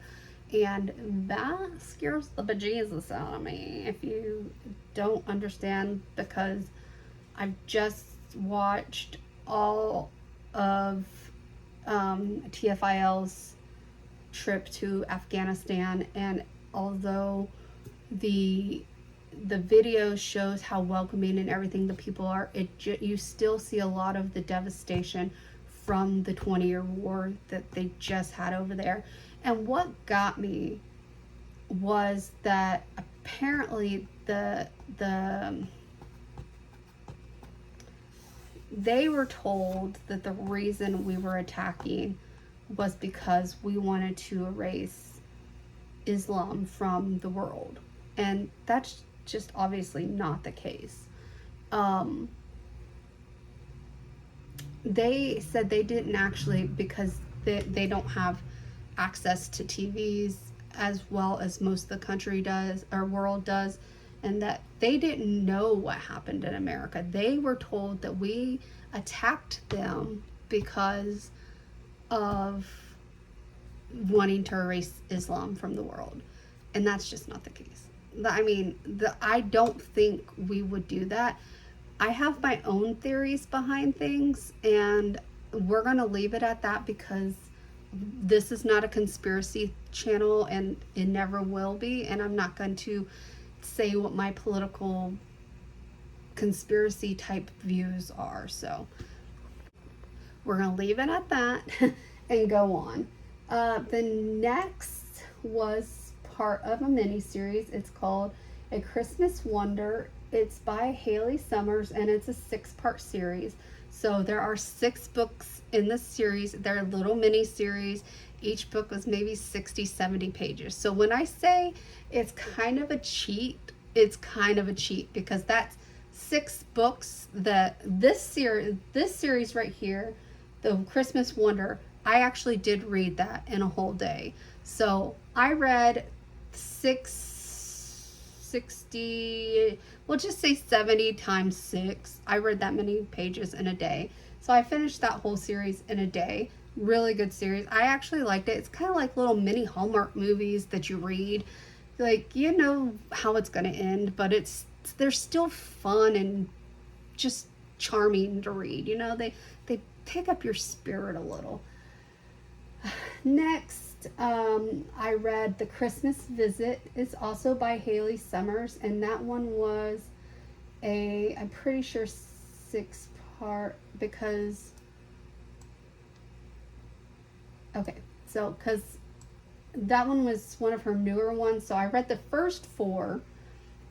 And that scares the bejesus out of me if you don't understand, because I've just watched all of TFIL's trip to Afghanistan, and although the video shows how welcoming and everything the people are, you still see a lot of the devastation from the 20-year war that they just had over there. And what got me was that apparently they were told that the reason we were attacking was because we wanted to erase Islam from the world. And that's just obviously not the case. They said they didn't actually, because they don't have access to TVs as well as most of the country does, or world does, and that they didn't know what happened in America. They were told that we attacked them because of wanting to erase Islam from the world. And that's just not the case. I mean, I don't think we would do that. I have my own theories behind things, and we're going to leave it at that because this is not a conspiracy channel, and it never will be. And I'm not going to say what my political conspiracy type views are. So we're going to leave it at that and go on. The next was part of a mini series. It's called A Christmas Wonder. It's by Haley Summers, and it's a 6-part series. So there are 6 books in this series. They're little mini series. Each book was maybe 60, 70 pages. So when I say it's kind of a cheat, it's kind of a cheat, because that's 6 books. That this series right here, The Christmas Wonder, I actually did read that in a whole day. So I read 60, we'll just say 70 times 6. I read that many pages in a day. So I finished that whole series in a day. Really good series. I actually liked it. It's kind of like little mini Hallmark movies that you read. Like, you know how it's going to end, but they're still fun and just charming to read. You know, they pick up your spirit a little. Next, I read The Christmas Visit. It's also by Haley Summers, and that one was I'm pretty sure 6-part, because because that one was one of her newer ones. So I read the first 4,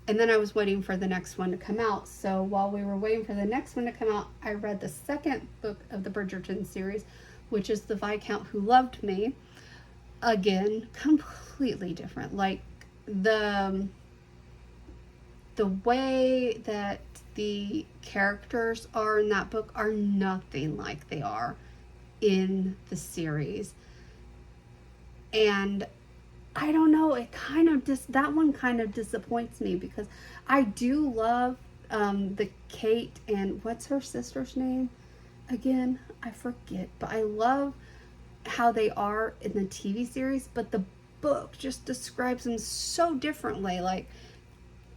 and then I was waiting for the next one to come out. So while we were waiting for the next one to come out, I read the second book of the Bridgerton series, which is The Viscount Who Loved Me. Again, completely different. Like the way that the characters are in that book are nothing like they are in the series. And I don't know, that one kind of disappoints me, because I do love the Kate and what's her sister's name again? I forget, but I love how they are in the TV series, but the book just describes them so differently, like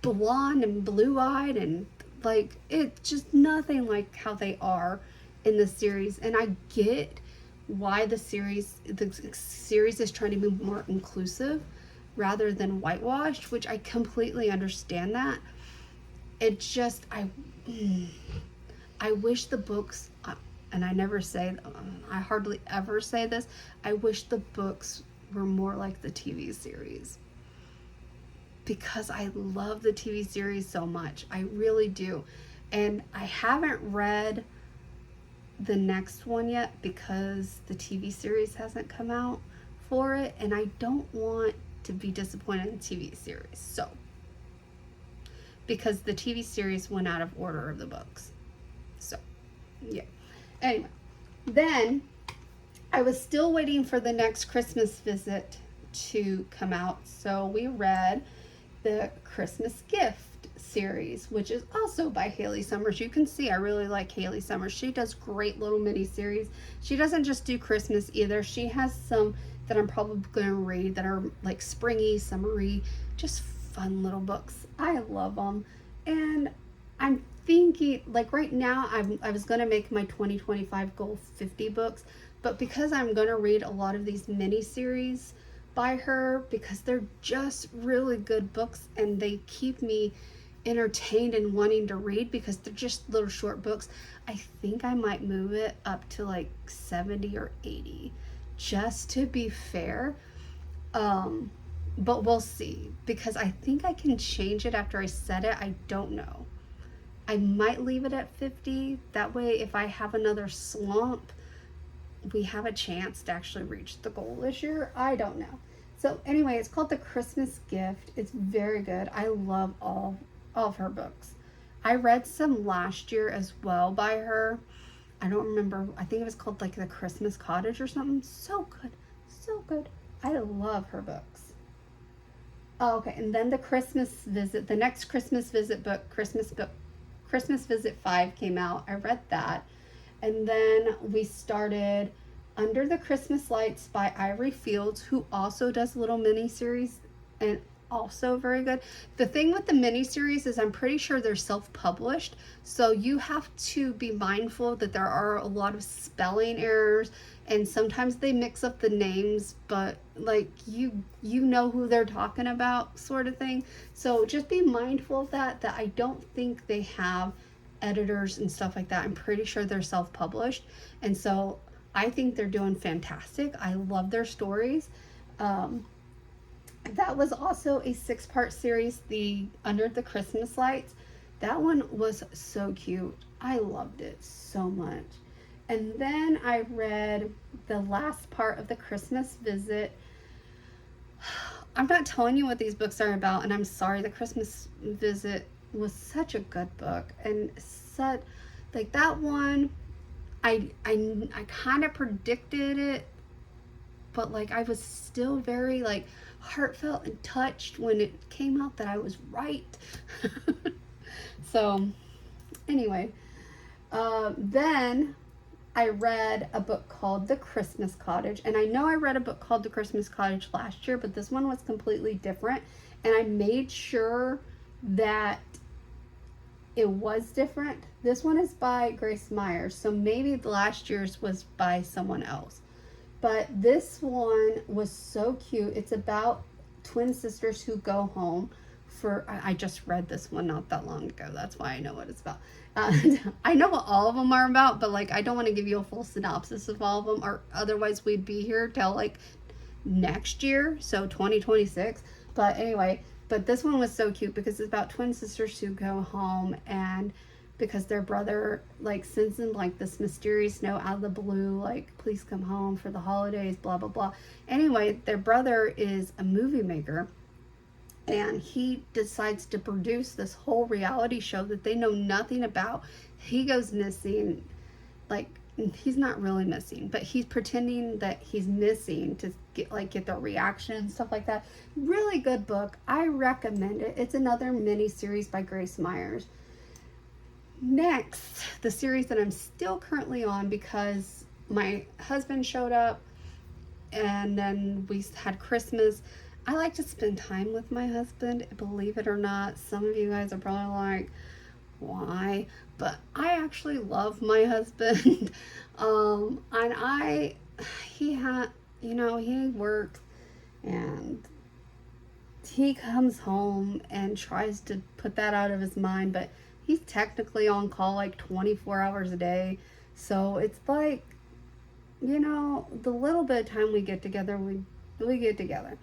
blonde and blue-eyed, and like it's just nothing like how they are in the series. And I get why the series is trying to be more inclusive rather than whitewashed, which I completely understand that. It just I wish the books, and I hardly ever say this, I wish the books were more like the TV series, because I love the TV series so much. I really do. And I haven't read the next one yet because the TV series hasn't come out for it, and I don't want to be disappointed in the TV series. So, because the TV series went out of order of the books. So, yeah. Anyway, then I was still waiting for the next Christmas Visit to come out. So we read the Christmas Gift series, which is also by Haley Summers. You can see I really like Haley Summers. She does great little mini series. She doesn't just do Christmas either. She has some that I'm probably going to read that are like springy, summery, just fun little books. I love them. And I'm thinking, like right now, I was going to make my 2025 goal 50 books, but because I'm going to read a lot of these mini series by her, because they're just really good books and they keep me entertained and wanting to read because they're just little short books, I think I might move it up to like 70 or 80 just to be fair. But we'll see, because I think I can change it after I set it. I don't know. I might leave it at 50. That way, if I have another slump, we have a chance to actually reach the goal this year. I don't know. So anyway, it's called The Christmas Gift. It's very good. I love all of her books. I read some last year as well by her. I don't remember. I think it was called like The Christmas Cottage or something. So good. So good. I love her books. Oh, okay, and then the Christmas Visit, the next Christmas Visit book, Christmas Visit 5 came out. I read that. And then we started Under the Christmas Lights by Ivory Fields, who also does little mini series and also very good. The thing with the mini series is I'm pretty sure they're self-published, so you have to be mindful that there are a lot of spelling errors, and sometimes they mix up the names, but like you know who they're talking about, sort of thing. So just be mindful of that I don't think they have editors and stuff like that. I'm pretty sure they're self-published, and so I think they're doing fantastic. I love their stories. That was also a 6-part series, the Under the Christmas Lights. That one was so cute. I loved it so much. And then I read the last part of the Christmas Visit. I'm not telling you what these books are about, and I'm sorry. The Christmas Visit was such a good book, and such like that one. I kind of predicted it, but like I was still very like heartfelt and touched when it came out that I was right. So anyway, then I read a book called The Christmas Cottage, and I know I read a book called The Christmas Cottage last year, but this one was completely different, and I made sure that it was different. This one is by Grace Myers, so maybe last year's was by someone else. But this one was so cute. It's about twin sisters who go home for, I just read this one not that long ago. That's why I know what it's about. I know what all of them are about, but like I don't want to give you a full synopsis of all of them, or otherwise we'd be here till like next year, so 2026. But anyway, but this one was so cute because it's about twin sisters who go home, and because their brother like sends them like this mysterious note out of the blue, like please come home for the holidays, blah blah blah. Anyway, their brother is a movie maker, and he decides to produce this whole reality show that they know nothing about. He goes missing. Like, he's not really missing, but he's pretending that he's missing to get their reaction and stuff like that. Really good book. I recommend it. It's another mini series by Grace Myers. Next, the series that I'm still currently on because my husband showed up and then we had Christmas. I like to spend time with my husband, believe it or not. Some of you guys are probably like, why? But I actually love my husband. And he works and he comes home and tries to put that out of his mind, but he's technically on call like 24 hours a day. So it's like, the little bit of time we get together, we get together.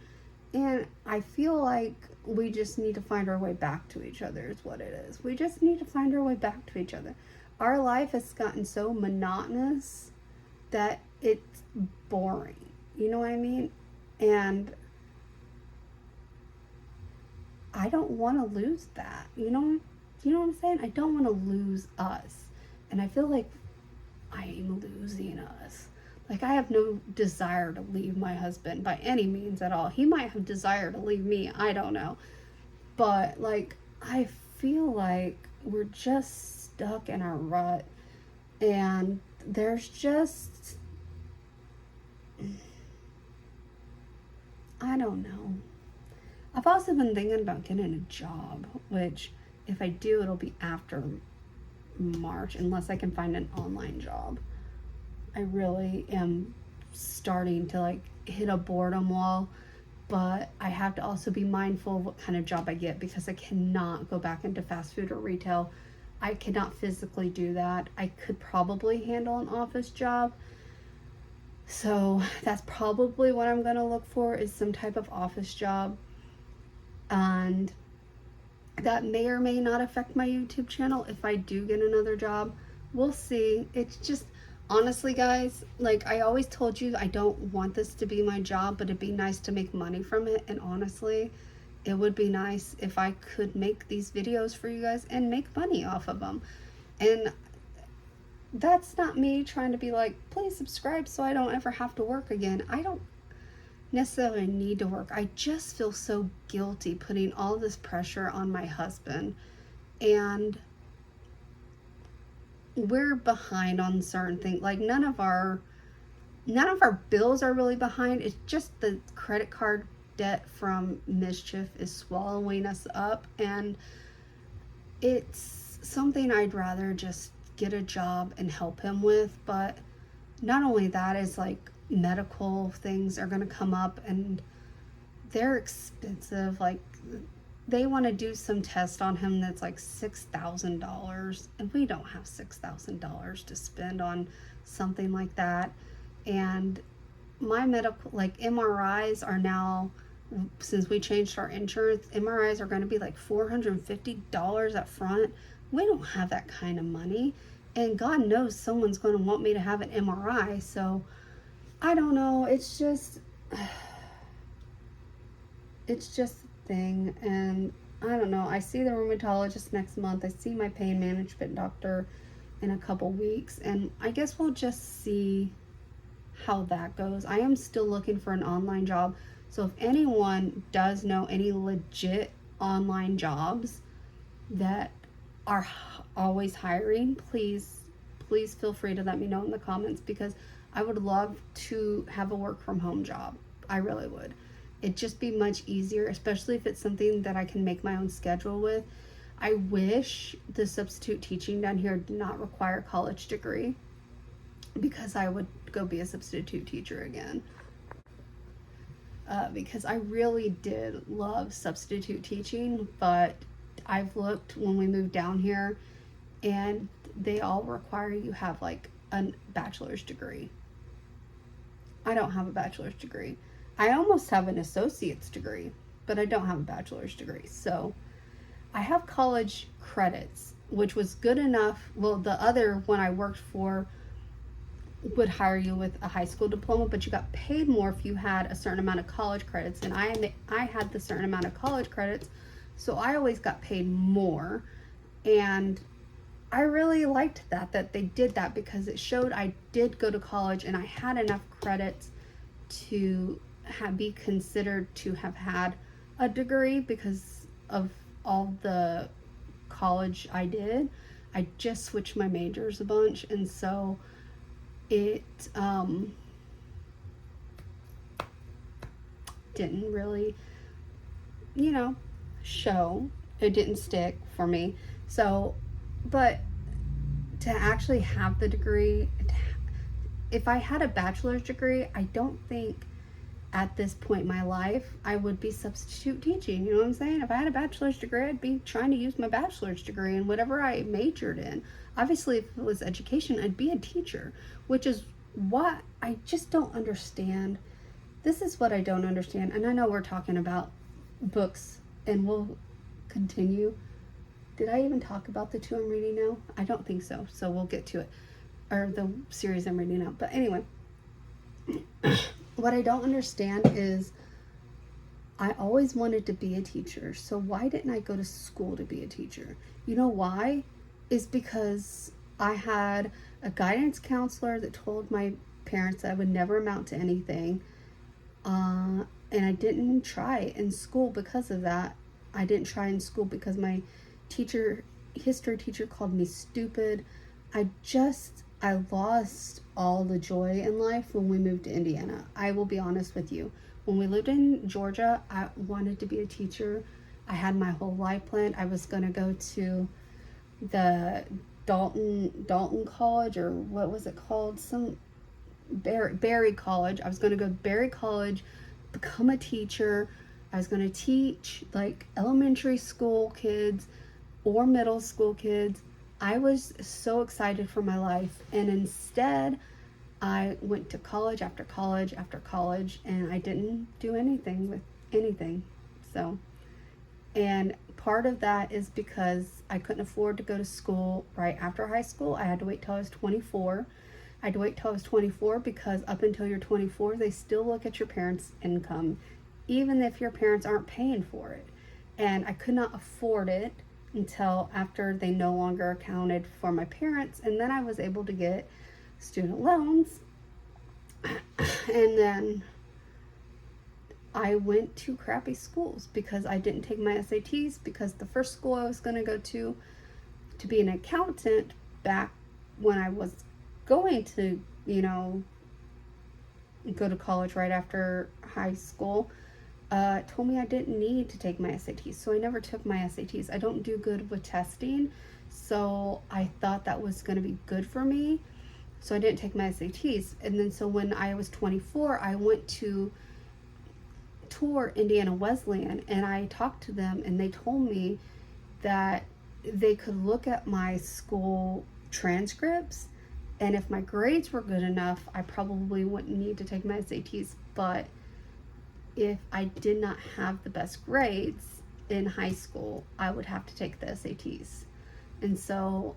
And I feel like we just need to find our way back to each other, is what it is. We just need to find our way back to each other. Our life has gotten so monotonous that it's boring. You know what I mean? And I don't want to lose that. You know what I'm saying? I don't want to lose us. And I feel like I am losing us. Like, I have no desire to leave my husband by any means at all. He might have desire to leave me. I don't know. But, like, I feel like we're just stuck in a rut. And there's just, I don't know. I've also been thinking about getting a job, which if I do, it'll be after March, unless I can find an online job. I really am starting to like hit a boredom wall, but I have to also be mindful of what kind of job I get, because I cannot go back into fast food or retail. I cannot physically do that. I could probably handle an office job. So that's probably what I'm going to look for, is some type of office job. And that may or may not affect my YouTube channel if I do get another job. We'll see. It's just, honestly, guys, like I always told you, I don't want this to be my job, but it'd be nice to make money from it. And honestly, it would be nice if I could make these videos for you guys and make money off of them. And that's not me trying to be like, please subscribe so I don't ever have to work again. I don't necessarily need to work. I just feel so guilty putting all this pressure on my husband, and we're behind on certain things. Like none of our bills are really behind. It's just the credit card debt from Mischief is swallowing us up, and it's something I'd rather just get a job and help him with. But not only that, is like medical things are going to come up and they're expensive. Like they want to do some test on him that's like $6,000, and we don't have $6,000 to spend on something like that. And my medical, like MRIs are now, since we changed our insurance, MRIs are going to be like $450 up front. We don't have that kind of money, and God knows someone's going to want me to have an MRI. So I don't know. It's just a thing. And I don't know. I see the rheumatologist next month. I see my pain management doctor in a couple weeks. And I guess we'll just see how that goes. I am still looking for an online job. So if anyone does know any legit online jobs that are always hiring, please feel free to let me know in the comments, because I would love to have a work from home job. I really would. It'd just be much easier, especially if it's something that I can make my own schedule with. I wish the substitute teaching down here did not require a college degree, because I would go be a substitute teacher again. Because I really did love substitute teaching, but I've looked when we moved down here, and they all require you have like a bachelor's degree. I don't have a bachelor's degree. I almost have an associate's degree, but I don't have a bachelor's degree. So I have college credits, which was good enough. Well, the other one I worked for would hire you with a high school diploma, but you got paid more if you had a certain amount of college credits. And I had the certain amount of college credits, so I always got paid more. And I really liked that they did that, because it showed I did go to college and I had enough credits to be considered to have had a degree because of all the college I did. I just switched my majors a bunch, and so it didn't really, show. It didn't stick for me. So, but to actually have the degree, if I had a bachelor's degree, I don't think at this point in my life I would be substitute teaching. You know what I'm saying? If I had a bachelor's degree, I'd be trying to use my bachelor's degree in whatever I majored in. Obviously, if it was education, I'd be a teacher, which is what I just don't understand. This is what I don't understand. And I know we're talking about books, and we'll continue. Did I even talk about the two I'm reading now? I don't think so. So we'll get to it. Or the series I'm reading now. But anyway, what I don't understand is I always wanted to be a teacher. So why didn't I go to school to be a teacher? You know why? Is because I had a guidance counselor that told my parents I would never amount to anything. And I didn't try in school because of that. I didn't try in school because my history teacher called me stupid. I lost all the joy in life when we moved to Indiana. I will be honest with you. When we lived in Georgia, I wanted to be a teacher. I had my whole life planned. I was going to go to the Dalton College, or what was it called? Some Berry College. I was going to go to Berry College, become a teacher. I was going to teach like elementary school kids or middle school kids. I was so excited for my life, and instead I went to college after college after college, and I didn't do anything with anything. So, and part of that is because I couldn't afford to go to school right after high school. I had to wait till I was 24. I had to wait till I was 24 because up until you're 24, they still look at your parents' income, even if your parents aren't paying for it. And I could not afford it until after they no longer accounted for my parents, and then I was able to get student loans. And then I went to crappy schools because I didn't take my SATs, because the first school I was going to go to be an accountant back when I was going to, go to college right after high school, told me I didn't need to take my SATs. So I never took my SATs. I don't do good with testing. So I thought that was going to be good for me. So I didn't take my SATs. And then so when I was 24, I went to tour Indiana Wesleyan, and I talked to them, and they told me that they could look at my school transcripts, and if my grades were good enough, I probably wouldn't need to take my SATs. But if I did not have the best grades in high school, I would have to take the SATs. And so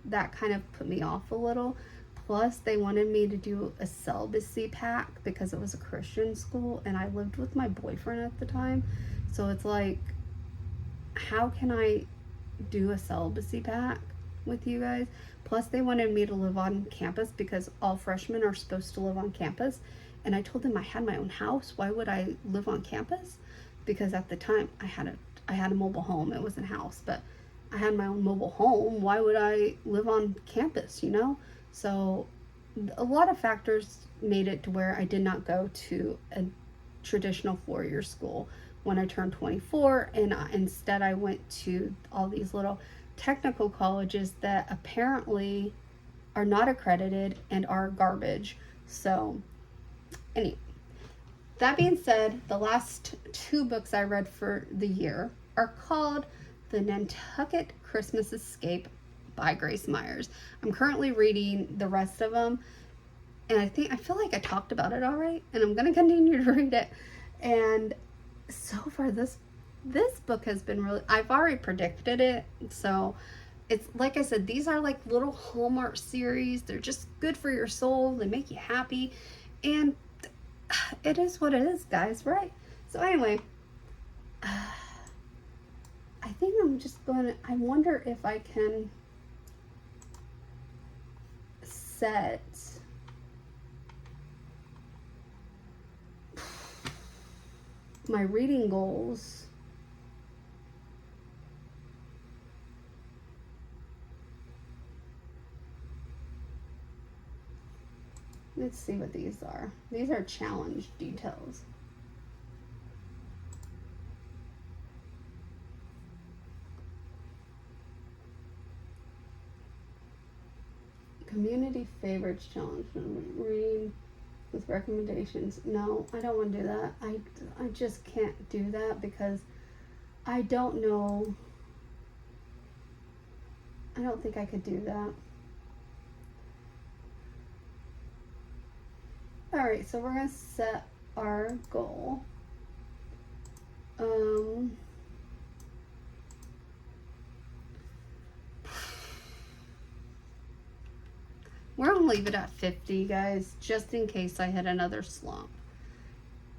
that kind of put me off a little. Plus, they wanted me to do a celibacy pack because it was a Christian school, and I lived with my boyfriend at the time. So it's like, how can I do a celibacy pack with you guys? Plus, they wanted me to live on campus because all freshmen are supposed to live on campus. And I told them I had my own house. Why would I live on campus? Because at the time I had a mobile home. It wasn't a house, but I had my own mobile home. Why would I live on campus, So a lot of factors made it to where I did not go to a traditional 4-year school when I turned 24, and instead I went to all these little technical colleges that apparently are not accredited and are garbage. So anyway, that being said, the last 2 books I read for the year are called The Nantucket Christmas Escape by Grace Myers. I'm currently reading the rest of them, and I feel like I talked about it all right, and I'm going to continue to read it. And so far, this book has been really, I've already predicted it, so it's like I said, these are like little Hallmark series. They're just good for your soul. They make you happy, and it is what it is, guys, right? So anyway, I think I'm just going to, I wonder if I can set my reading goals Let's see what these are. These are challenge details. Community favorites challenge. Reading with recommendations. No, I don't want to do that. I just can't do that because I don't know. I don't think I could do that. Alright, so we're going to set our goal. We're going to leave it at 50, guys, just in case I hit another slump.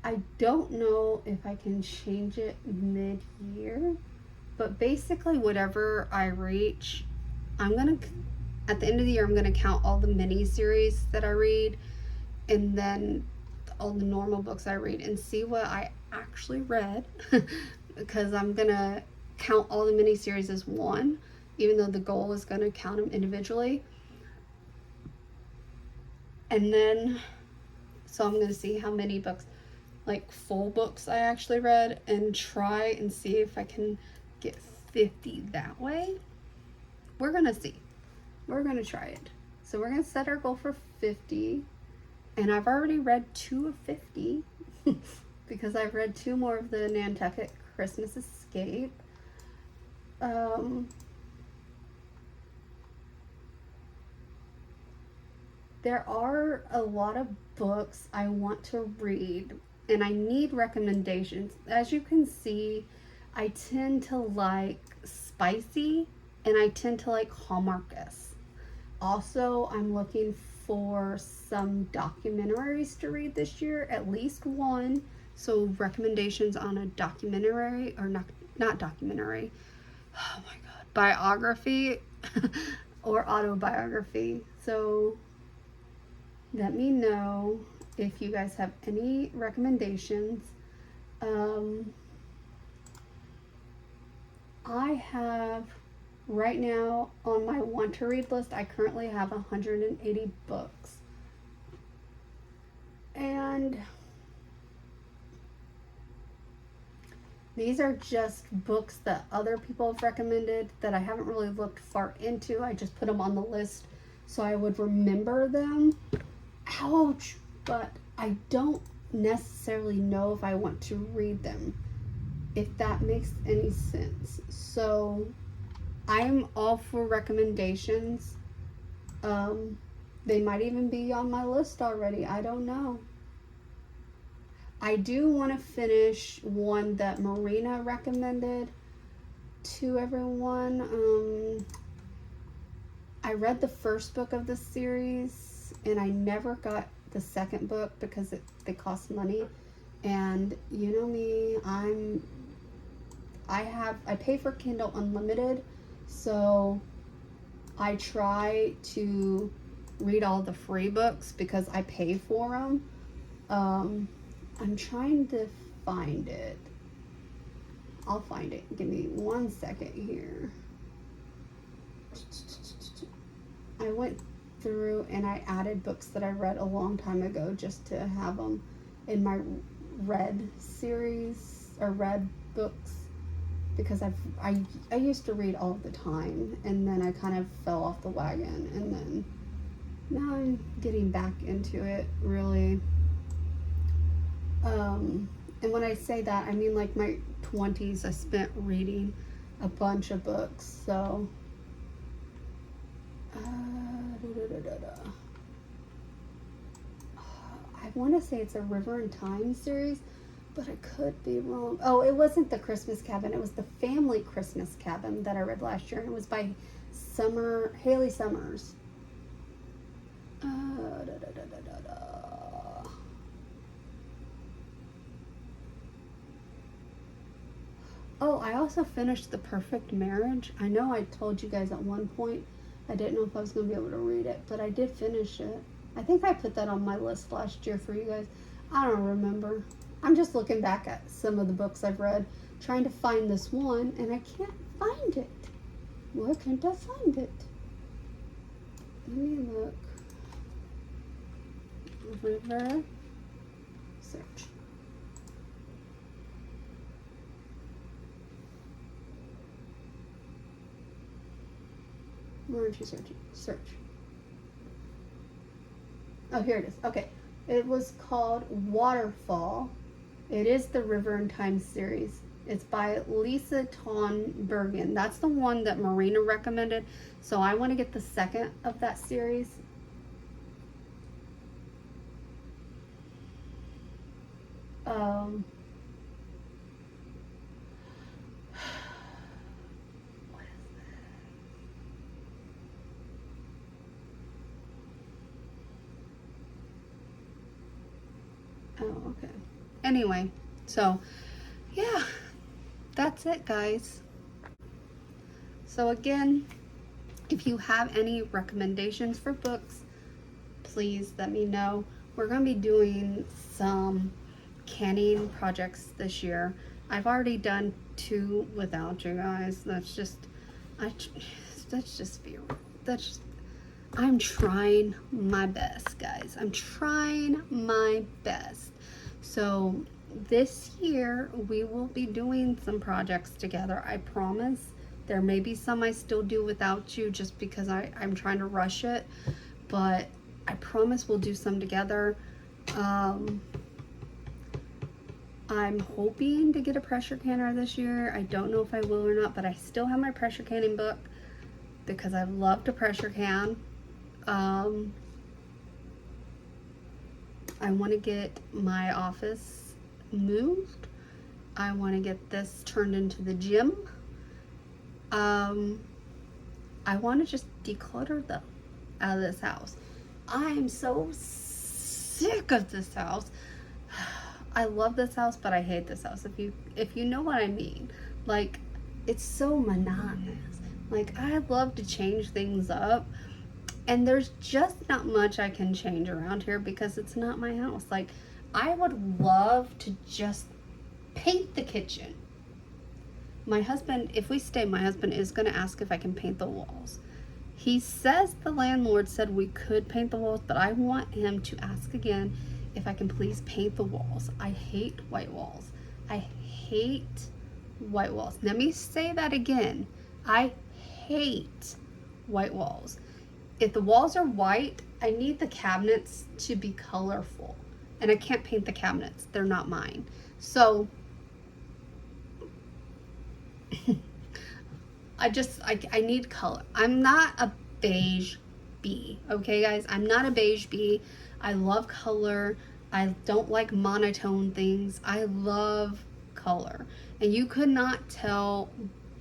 I don't know if I can change it mid-year, but basically whatever I reach, I'm going to, at the end of the year, I'm going to count all the mini-series that I read and then all the normal books I read and see what I actually read because I'm going to count all the mini-series as one, even though the goal is going to count them individually. And then, so I'm going to see how many books, like full books I actually read and try and see if I can get 50 that way. We're going to see. We're going to try it. So we're going to set our goal for 50. And I've already read 2 of 50 because I've read 2 more of the Nantucket Christmas Escape. There are a lot of books I want to read and I need recommendations. As you can see, I tend to like spicy and I tend to like Hallmark-esque. Also, I'm looking for some documentaries to read this year, at least one. So recommendations on a documentary, or not documentary, oh my god, biography or autobiography. So let me know if you guys have any recommendations. I have right now on my want to read list, I currently have 180 books. And these are just books that other people have recommended that I haven't really looked far into. I just put them on the list so I would remember them. Ouch! But I don't necessarily know if I want to read them, if that makes any sense. So I'm all for recommendations. They might even be on my list already. I don't know. I do want to finish one that Marina recommended to everyone. I read the first book of the series and I never got the second book because they cost money. And you know me, I pay for Kindle Unlimited, so I try to read all the free books because I pay for them. I'm trying to find it. I'll find it. Give me 1 second here. I went through and I added books that I read a long time ago just to have them in my read series or read books, because I used to read all the time and then I kind of fell off the wagon, and then now I'm getting back into it really. And when I say that, I mean like my 20s I spent reading a bunch of books. So I want to say it's a River and Time series, but I could be wrong. Oh, it wasn't The Christmas Cabin. It was The Family Christmas Cabin that I read last year, and it was by Haley Summers. Oh, I also finished The Perfect Marriage. I know I told you guys at one point I didn't know if I was going to be able to read it, but I did finish it. I think I put that on my list last year for you guys. I don't remember. I'm just looking back at some of the books I've read, trying to find this one, and I can't find it. Where can't I find it? Let me look. River. Search. Where aren't you searching? Search. Oh, here it is. Okay. It was called Waterfall. It is the River and Time series. It's by Lisa Ton Bergen. That's the one that Marina recommended. So I want to get the second of that series. Um, what is that? Oh, okay. Anyway, so yeah, that's it, guys. So again, if you have any recommendations for books, please let me know. We're going to be doing some canning projects this year. I've already done 2 without you guys. That's just, let's just be real. That's just, I'm trying my best, guys. I'm trying my best. So this year we will be doing some projects together. I promise. There may be some I still do without you just because I'm trying to rush it, but I promise we'll do some together. I'm hoping to get a pressure canner this year. I don't know if I will or not, but I still have my pressure canning book because I love to pressure can. I want to get my office moved. I want to get this turned into the gym. I want to just declutter them out of this house. I am so sick of this house. I love this house, but I hate this house. If you know what I mean. Like, it's so monotonous. Like, I love to change things up, and there's just not much I can change around here because it's not my house. Like, I would love to just paint the kitchen. My husband, if we stay, my husband is going to ask if I can paint the walls. He says the landlord said we could paint the walls, but I want him to ask again if I can please paint the walls. I hate white walls. I hate white walls. Let me say that again. I hate white walls. If the walls are white, I need the cabinets to be colorful. And I can't paint the cabinets. They're not mine. So I need color. I'm not a beige bee, okay guys? I'm not a beige bee. I love color. I don't like monotone things. I love color. And you could not tell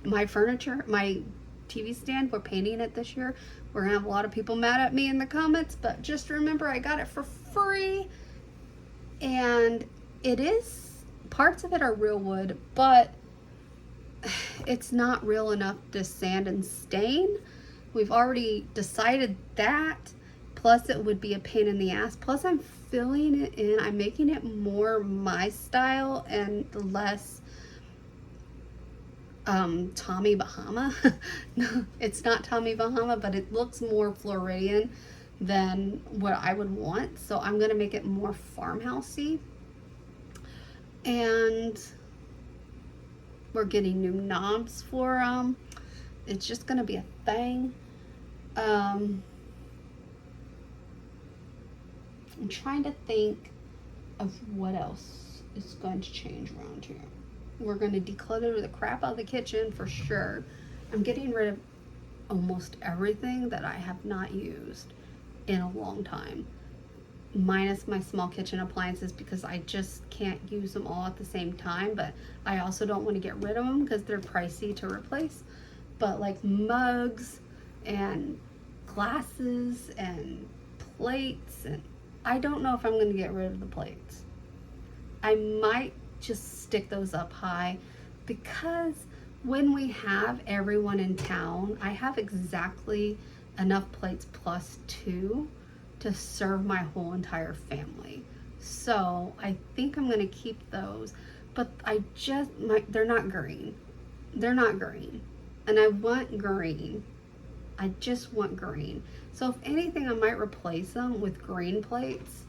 my furniture, my TV stand, we're painting it this year. We're gonna have a lot of people mad at me in the comments, but just remember I got it for free. And it is, parts of it are real wood, but it's not real enough to sand and stain. We've already decided that. Plus it would be a pain in the ass. Plus I'm filling it in. I'm making it more my style and less Tommy Bahama. No, it's not Tommy Bahama, but it looks more Floridian than what I would want. So I'm gonna make it more farmhousey. And we're getting new knobs for it's just gonna be a thing. I'm trying to think of what else is going to change around here. We're going to declutter the crap out of the kitchen for sure. I'm getting rid of almost everything that I have not used in a long time, minus my small kitchen appliances because I just can't use them all at the same time, but I also don't want to get rid of them because they're pricey to replace. But like mugs and glasses and plates, and I don't know if I'm going to get rid of the plates. I might just stick those up high because when we have everyone in town, I have exactly enough plates plus 2 to serve my whole entire family. So I think I'm going to keep those, but they're not green. They're not green. And I want green. I just want green. So if anything, I might replace them with green plates,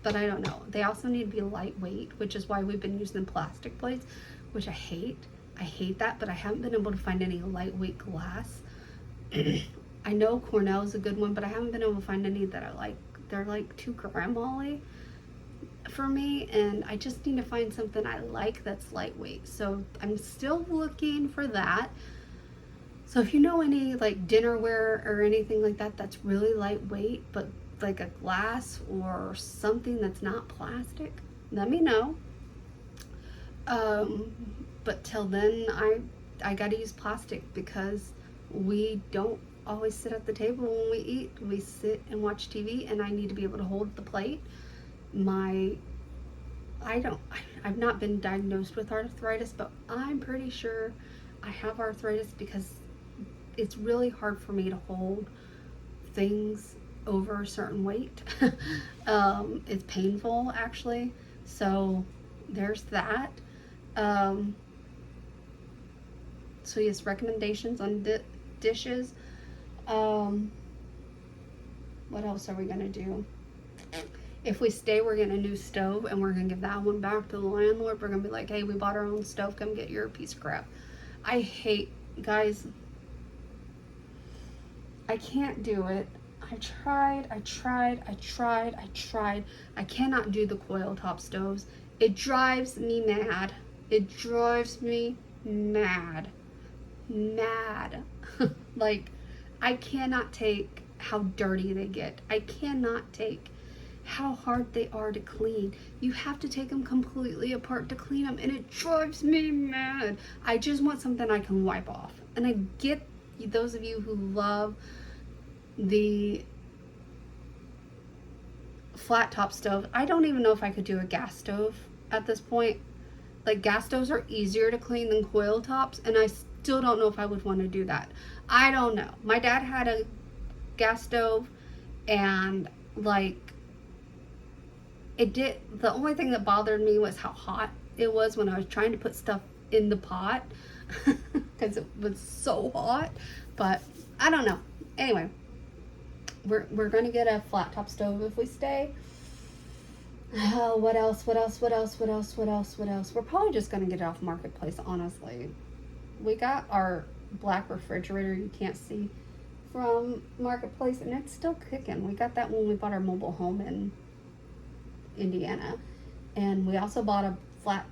but I don't know. They also need to be lightweight, which is why we've been using plastic plates, which I hate. I hate that, but I haven't been able to find any lightweight glass. I know Cornell is a good one, but I haven't been able to find any that I like they're like too grandma-y for me, and I just need to find something I like that's lightweight. So I'm still looking for that. So if you know any like dinnerware or anything like that that's really lightweight, but like a glass or something that's not plastic, let me know. But till then, I gotta use plastic because we don't always sit at the table when we eat. We sit and watch TV, and I need to be able to hold the plate. I've not been diagnosed with arthritis, but I'm pretty sure I have arthritis because it's really hard for me to hold things over a certain weight. It's painful, actually. So there's that. So yes, recommendations on dishes. What else are we gonna do? If we stay, we're getting a new stove, and we're gonna give that one back to the landlord. We're gonna be like, hey, we bought our own stove, come get your piece of crap. I hate, guys, I can't do it. I tried. I cannot do the coil top stoves. It drives me mad. It drives me mad. Like, I cannot take how dirty they get. I cannot take how hard they are to clean. You have to take them completely apart to clean them, and it drives me mad. I just want something I can wipe off. And I get those of you who love the flat top stove. I don't even know if I could do a gas stove at this point. Like, gas stoves are easier to clean than coil tops, and I still don't know if I would want to do that. I don't know. My dad had a gas stove, and like, the only thing that bothered me was how hot it was when I was trying to put stuff in the pot because it was so hot. But I don't know. Anyway, we're gonna get a flat top stove if we stay. What else? We're probably just gonna get it off Marketplace, honestly. We got our black refrigerator you can't see from Marketplace, and it's still kicking. We got that when we bought our mobile home in Indiana. And we also bought a flat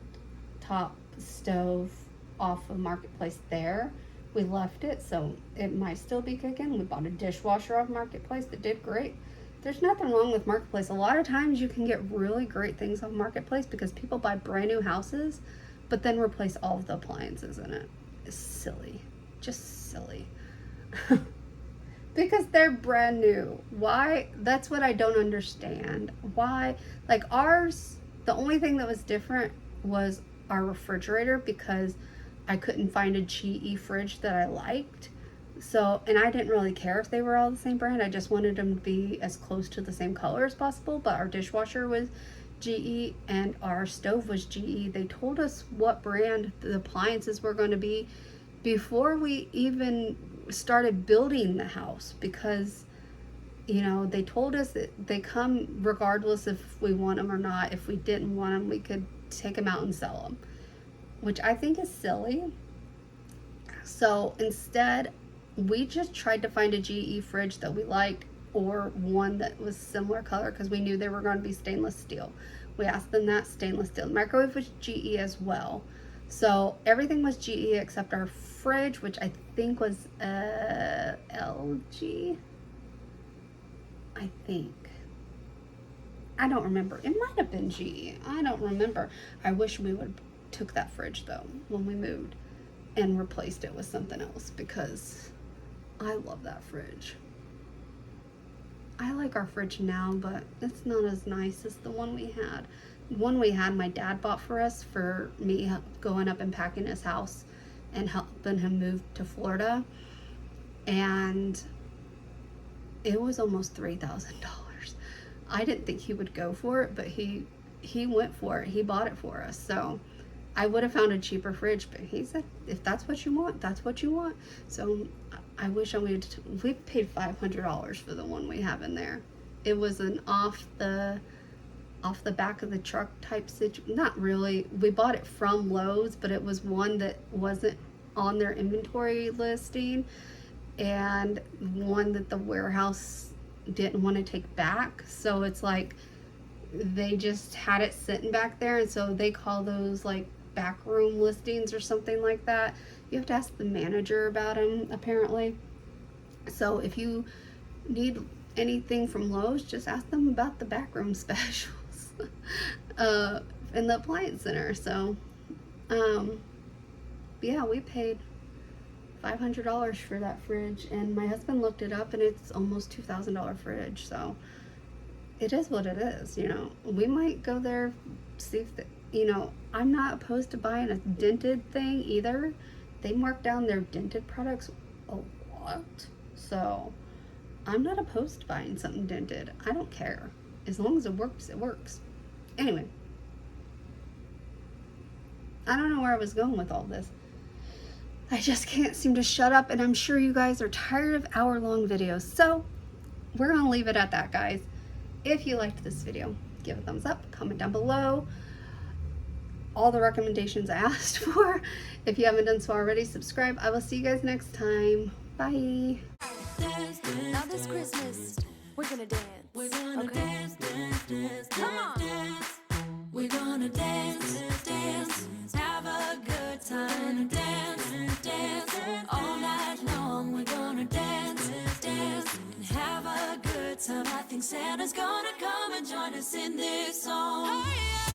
top stove off of Marketplace there. We left it, so it might still be kicking. We bought a dishwasher off Marketplace that did great. There's nothing wrong with Marketplace. A lot of times you can get really great things off Marketplace because people buy brand new houses but then replace all of the appliances in it. It's silly. Just silly. Because they're brand new. Why? That's what I don't understand. Why? Like, ours, the only thing that was different was our refrigerator, because I couldn't find a GE fridge that I liked. So, and I didn't really care if they were all the same brand. I just wanted them to be as close to the same color as possible. But our dishwasher was GE and our stove was GE. They told us what brand the appliances were going to be before we even started building the house, because, you know, they told us that they come regardless if we want them or not. If we didn't want them, we could take them out and sell them, which I think is silly. So instead, we just tried to find a GE fridge that we liked, or one that was similar color, because we knew they were going to be stainless steel. We asked them that, stainless steel. The microwave was GE as well. So everything was GE except our fridge, which I think was LG. I think. I don't remember. It might have been GE. I don't remember. I wish we would have took that fridge, though, when we moved and replaced it with something else, because I love that fridge. I like our fridge now, but it's not as nice as the one we had. The one we had, my dad bought for us for me going up and packing his house and helping him move to Florida. And it was almost $3,000. I didn't think he would go for it, but he went for it. He bought it for us. So I would have found a cheaper fridge, but he said, if that's what you want, that's what you want. So I wish we paid $500 for the one we have in there. It was an off the back of the truck type situation. Not really. We bought it from Lowe's, but it was one that wasn't on their inventory listing, and one that the warehouse didn't want to take back. So it's like they just had it sitting back there, and so they call those like backroom listings or something like that. You have to ask the manager about them apparently. So if you need anything from Lowe's, just ask them about the backroom specials in the appliance center. So yeah, we paid $500 for that fridge, and my husband looked it up and it's almost $2,000 fridge. So it is what it is, you know. We might go there, see if you know, I'm not opposed to buying a dented thing either. They mark down their dented products a lot, so I'm not opposed to buying something dented. I don't care. As long as it works, it works. Anyway, I don't know where I was going with all this. I just can't seem to shut up, and I'm sure you guys are tired of hour-long videos. So we're gonna leave it at that, guys. If you liked this video, give a thumbs up, comment down below all the recommendations I asked for. If you haven't done so already, subscribe. I will see you guys next time. Bye. Now this Christmas, we're gonna dance. We're gonna dance, dance, dance. Come on. Dance. We're gonna dance, dance. Have a good time. Dance, dance. All night long, we're gonna dance, dance. And have a good time. I think Santa's gonna come and join us in this song. Hey,